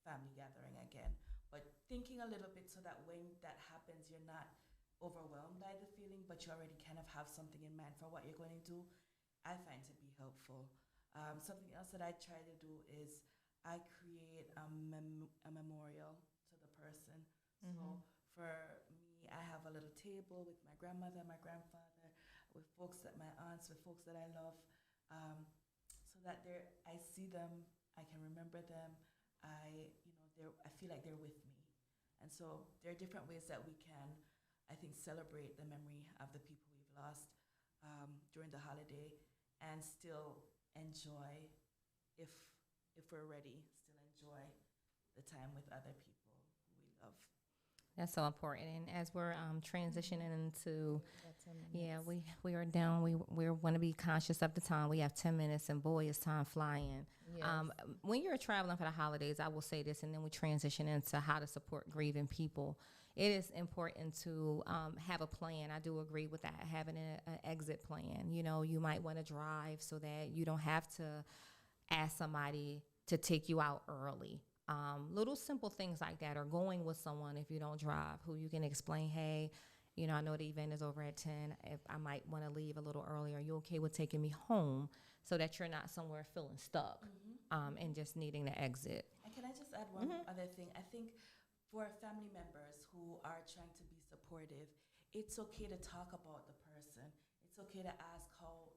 family gathering again. But thinking a little bit so that when that happens, you're not overwhelmed by the feeling, but you already kind of have something in mind for what you're going to do, I find to be helpful. Something else that I try to do is I create a memorial to the person. Mm-hmm. So for me, I have a little table with my grandmother, my grandfather, with folks that my aunts, with folks that I love, so that I see them, I can remember them. I feel like they're with me, and so there are different ways that we can, I think, celebrate the memory of the people we've lost during the holiday, and still enjoy, if we're ready, still enjoy the time with other people who we love. That's so important. And as we're transitioning into, we are down. We want to be conscious of the time. We have 10 minutes, and boy, is time flying. Yes. When you're traveling for the holidays, I will say this, and then we transition into how to support grieving people. It is important to have a plan. I do agree with that, having an exit plan. You know, you might want to drive so that you don't have to ask somebody to take you out early. Little simple things like that, or going with someone if you don't drive, who you can explain, hey, you know, I know the event is over at 10. If I might want to leave a little earlier, are you okay with taking me home so that you're not somewhere feeling stuck and just needing to exit? And can I just add one other thing? I think for family members who are trying to be supportive, it's okay to talk about the person. It's okay to ask how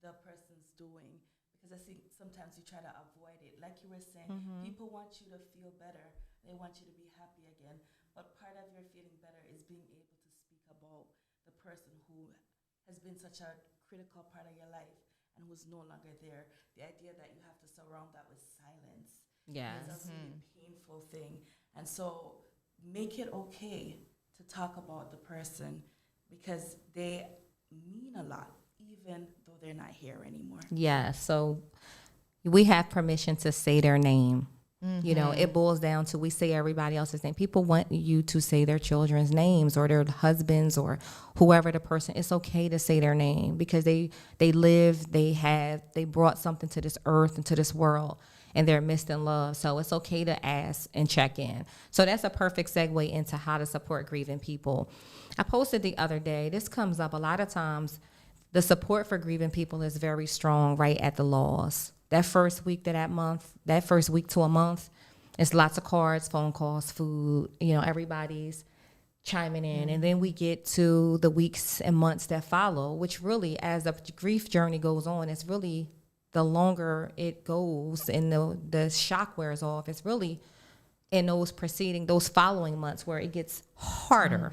the person's doing. Because I think sometimes you try to avoid it. Like you were saying, people want you to feel better. They want you to be happy again. But part of your feeling better is being able to speak about the person who has been such a critical part of your life and who's no longer there. The idea that you have to surround that with silence is a really painful thing. And so make it okay to talk about the person, because they mean a lot, even though they're not here anymore. Yeah, so we have permission to say their name. You know, it boils down to, we say everybody else's name. People want you to say their children's names or their husbands or whoever the person. It's okay to say their name, because they live, they brought something to this earth and to this world, and they're missed in love. So it's okay to ask and check in. So that's a perfect segue into how to support grieving people. I posted the other day, this comes up a lot of times. The support for grieving people is very strong right at the loss. That first week to that first week to a month, it's lots of cards, phone calls, food, you know, everybody's chiming in. And then we get to the weeks and months that follow, which really, as the grief journey goes on, it's really, the longer it goes and the shock wears off, it's really in those following months where it gets harder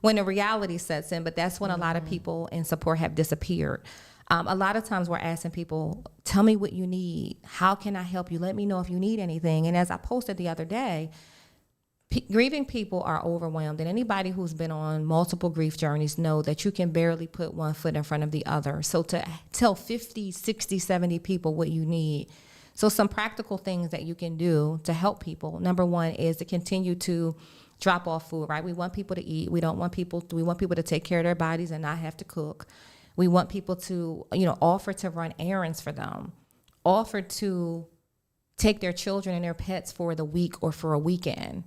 when the reality sets in. But that's when a lot of people in support have disappeared. A lot of times we're asking people, tell me what you need. How can I help you? Let me know if you need anything. And as I posted the other day, grieving people are overwhelmed. And anybody who's been on multiple grief journeys know that you can barely put one foot in front of the other. So to tell 50, 60, 70 people what you need. So some practical things that you can do to help people. Number one is to continue to drop off food, right? We want people to eat. We want people to take care of their bodies and not have to cook. We want people to, offer to run errands for them, offer to take their children and their pets for the week or for a weekend,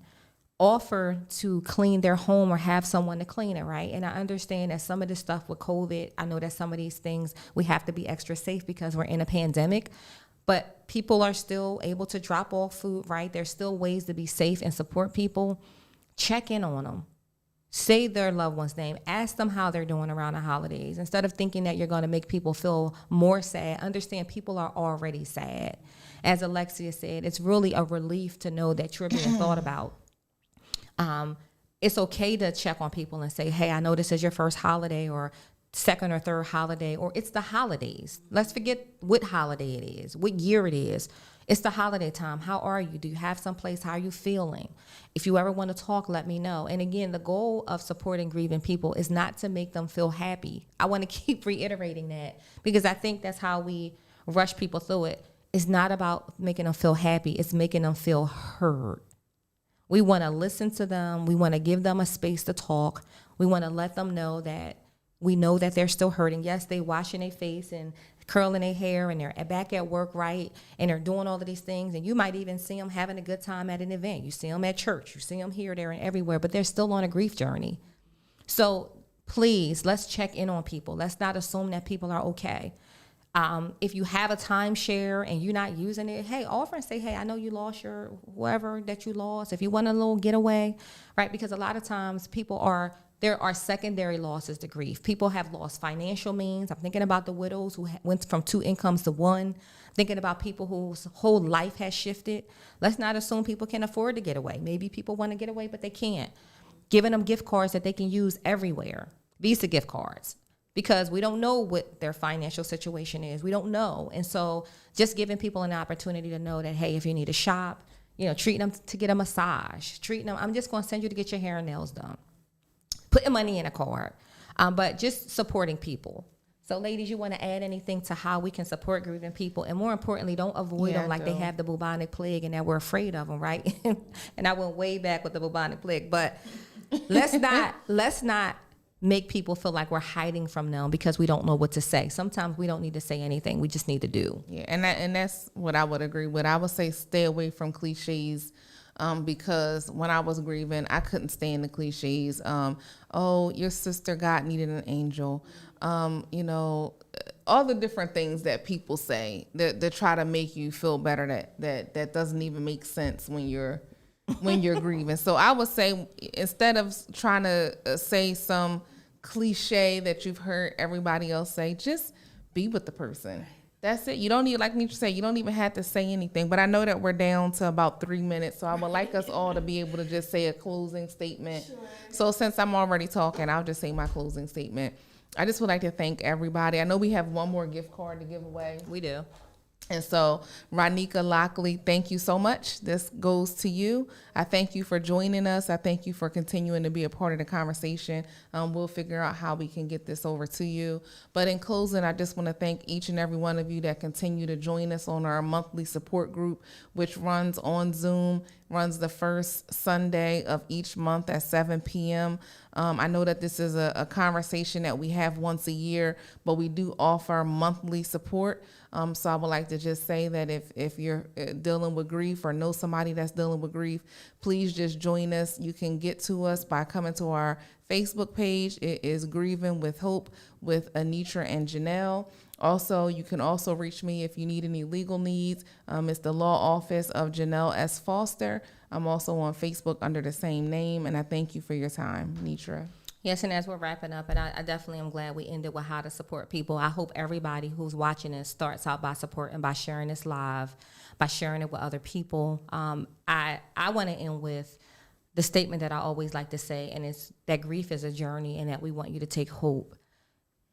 offer to clean their home or have someone to clean it, right? And I understand that some of this stuff with COVID, I know that some of these things we have to be extra safe because we're in a pandemic, but people are still able to drop off food, right? There's still ways to be safe and support people. Check in on them. Say their loved one's name. Ask them how they're doing around the holidays. Instead of thinking that you're going to make people feel more sad, understand people are already sad. As Alexia said, it's really a relief to know that you're being thought about. It's okay to check on people and say, hey, I know this is your first holiday or second or third holiday, or it's the holidays. Let's forget what holiday it is, what year it is. It's the holiday time. How are you? Do you have someplace? How are you feeling? If you ever want to talk, let me know. And again, the goal of supporting grieving people is not to make them feel happy. I want to keep reiterating that, because I think that's how we rush people through it. It's not about making them feel happy. It's making them feel heard. We want to listen to them. We want to give them a space to talk. We want to let them know that we know that they're still hurting. Yes, they washing their face and curling their hair, and they're back at work, right? And they're doing all of these things. And you might even see them having a good time at an event. You see them at church. You see them here, there, and everywhere. But they're still on a grief journey. So please, let's check in on people. Let's not assume that people are okay. If you have a timeshare and you're not using it, hey, offer and say, hey, I know you lost your whoever that you lost. If you want a little getaway, right? Because a lot of times there are secondary losses to grief. People have lost financial means. I'm thinking about the widows who went from 2 incomes to 1. Thinking about people whose whole life has shifted. Let's not assume people can afford to get away. Maybe people want to get away, but they can't. Giving them gift cards that they can use everywhere. Visa gift cards. Because we don't know what their financial situation is. We don't know. And so just giving people an opportunity to know that, hey, if you need to shop, treating them to get a massage, treating them, I'm just going to send you to get your hair and nails done. Putting money in a card, but just supporting people. So ladies, you want to add anything to how we can support grieving people? And more importantly, don't avoid them like they have the bubonic plague and that we're afraid of them, right? And I went way back with the bubonic plague, but let's not make people feel like we're hiding from them because we don't know what to say. Sometimes we don't need to say anything. We just need to do. Yeah, and that's what I would agree with. I would say stay away from cliches. Because when I was grieving, I couldn't stand the cliches. Oh, your sister God needed an angel. All the different things that people say that try to make you feel better that doesn't even make sense when you're grieving. So I would say instead of trying to say some cliche that you've heard everybody else say, just be with the person. That's it. You don't need, like Nitra said, you don't even have to say anything. But I know that we're down to about 3 minutes, so I would like us all to be able to just say a closing statement. Sure. So since I'm already talking, I'll just say my closing statement. I just would like to thank everybody. I know we have one more gift card to give away. We do. And so, Ronika Lockley, thank you so much. This goes to you. I thank you for joining us. I thank you for continuing to be a part of the conversation. We'll figure out how we can get this over to you. But in closing, I just want to thank each and every one of you that continue to join us on our monthly support group, which runs on Zoom, runs the first Sunday of each month at 7 p.m. I know that this is a conversation that we have once a year, but we do offer monthly support. So I would like to just say that if you're dealing with grief or know somebody that's dealing with grief, please just join us. You can get to us by coming to our Facebook page. It is Grieving with Hope with Anitra and Janelle. Also, you can also reach me if you need any legal needs. It's the law office of Janelle S. Foster. I'm also on Facebook under the same name, and I thank you for your time, Nitra. Yes, and as we're wrapping up, and I definitely am glad we ended with how to support people. I hope everybody who's watching this starts out by supporting, by sharing this live, by sharing it with other people. I want to end with the statement that I always like to say, and it's that grief is a journey and that we want you to take hope.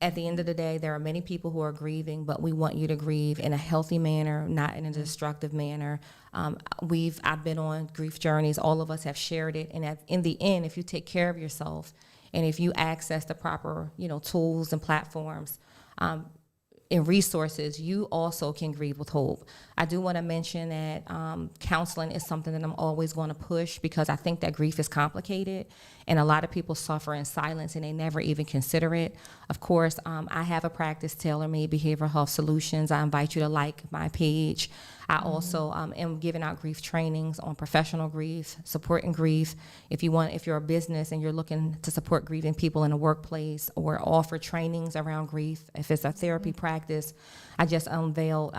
At the end of the day, there are many people who are grieving, but we want you to grieve in a healthy manner, not in a destructive manner. I've been on grief journeys. All of us have shared it. And in the end, if you take care of yourself and if you access the proper, tools and platforms and resources, you also can grieve with hope. I do want to mention that counseling is something that I'm always going to push because I think that grief is complicated and a lot of people suffer in silence and they never even consider it. Of course, I have a practice, Tailor Made Behavioral Health Solutions. I invite you to like my page. I also am giving out grief trainings on professional grief, supporting grief. If you're a business and you're looking to support grieving people in the workplace or offer trainings around grief, if it's a therapy practice, I just unveiled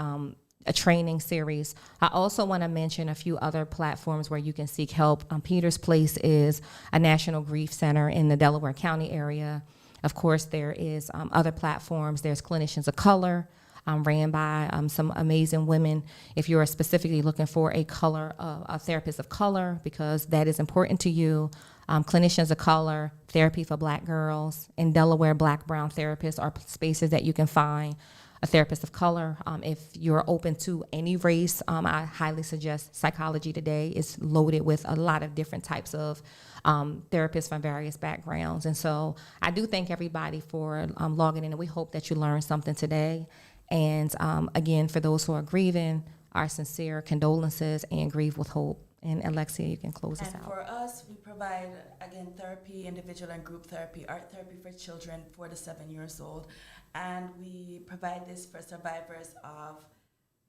a training series. I also want to mention a few other platforms where you can seek help. Peter's Place is a national grief center in the Delaware County area. Of course, there is other platforms. There's Clinicians of Color, ran by some amazing women. If you're specifically looking for a therapist of color, because that is important to you, Clinicians of Color, Therapy for Black Girls, in Delaware, Black Brown therapists are spaces that you can find a therapist of color. If you're open to any race, I highly suggest Psychology Today. It's loaded with a lot of different types of therapists from various backgrounds. And so I do thank everybody for logging in, and we hope that you learned something today. And again, for those who are grieving, our sincere condolences and grieve with hope. And Alexia, you can close us And out. for us, we provide, again, therapy, individual and group therapy, art therapy for children 4 to 7 years old. And we provide this for survivors of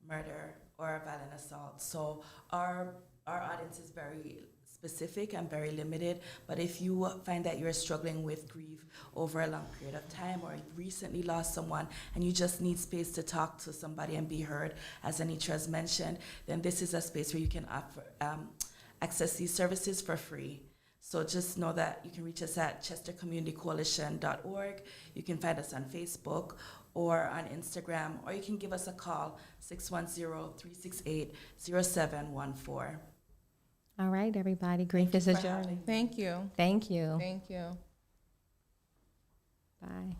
murder or violent assault. So our audience is very specific and very limited, but if you find that you're struggling with grief over a long period of time, or you've recently lost someone and you just need space to talk to somebody and be heard, as Anitra has mentioned, then this is a space where you can offer, access these services for free. So just know that you can reach us at chestercommunitycoalition.org. You can find us on Facebook or on Instagram, or you can give us a call, 610-368-0714. All right, everybody. Grief is a for having journey. Thank you. Thank you. Thank you. Bye.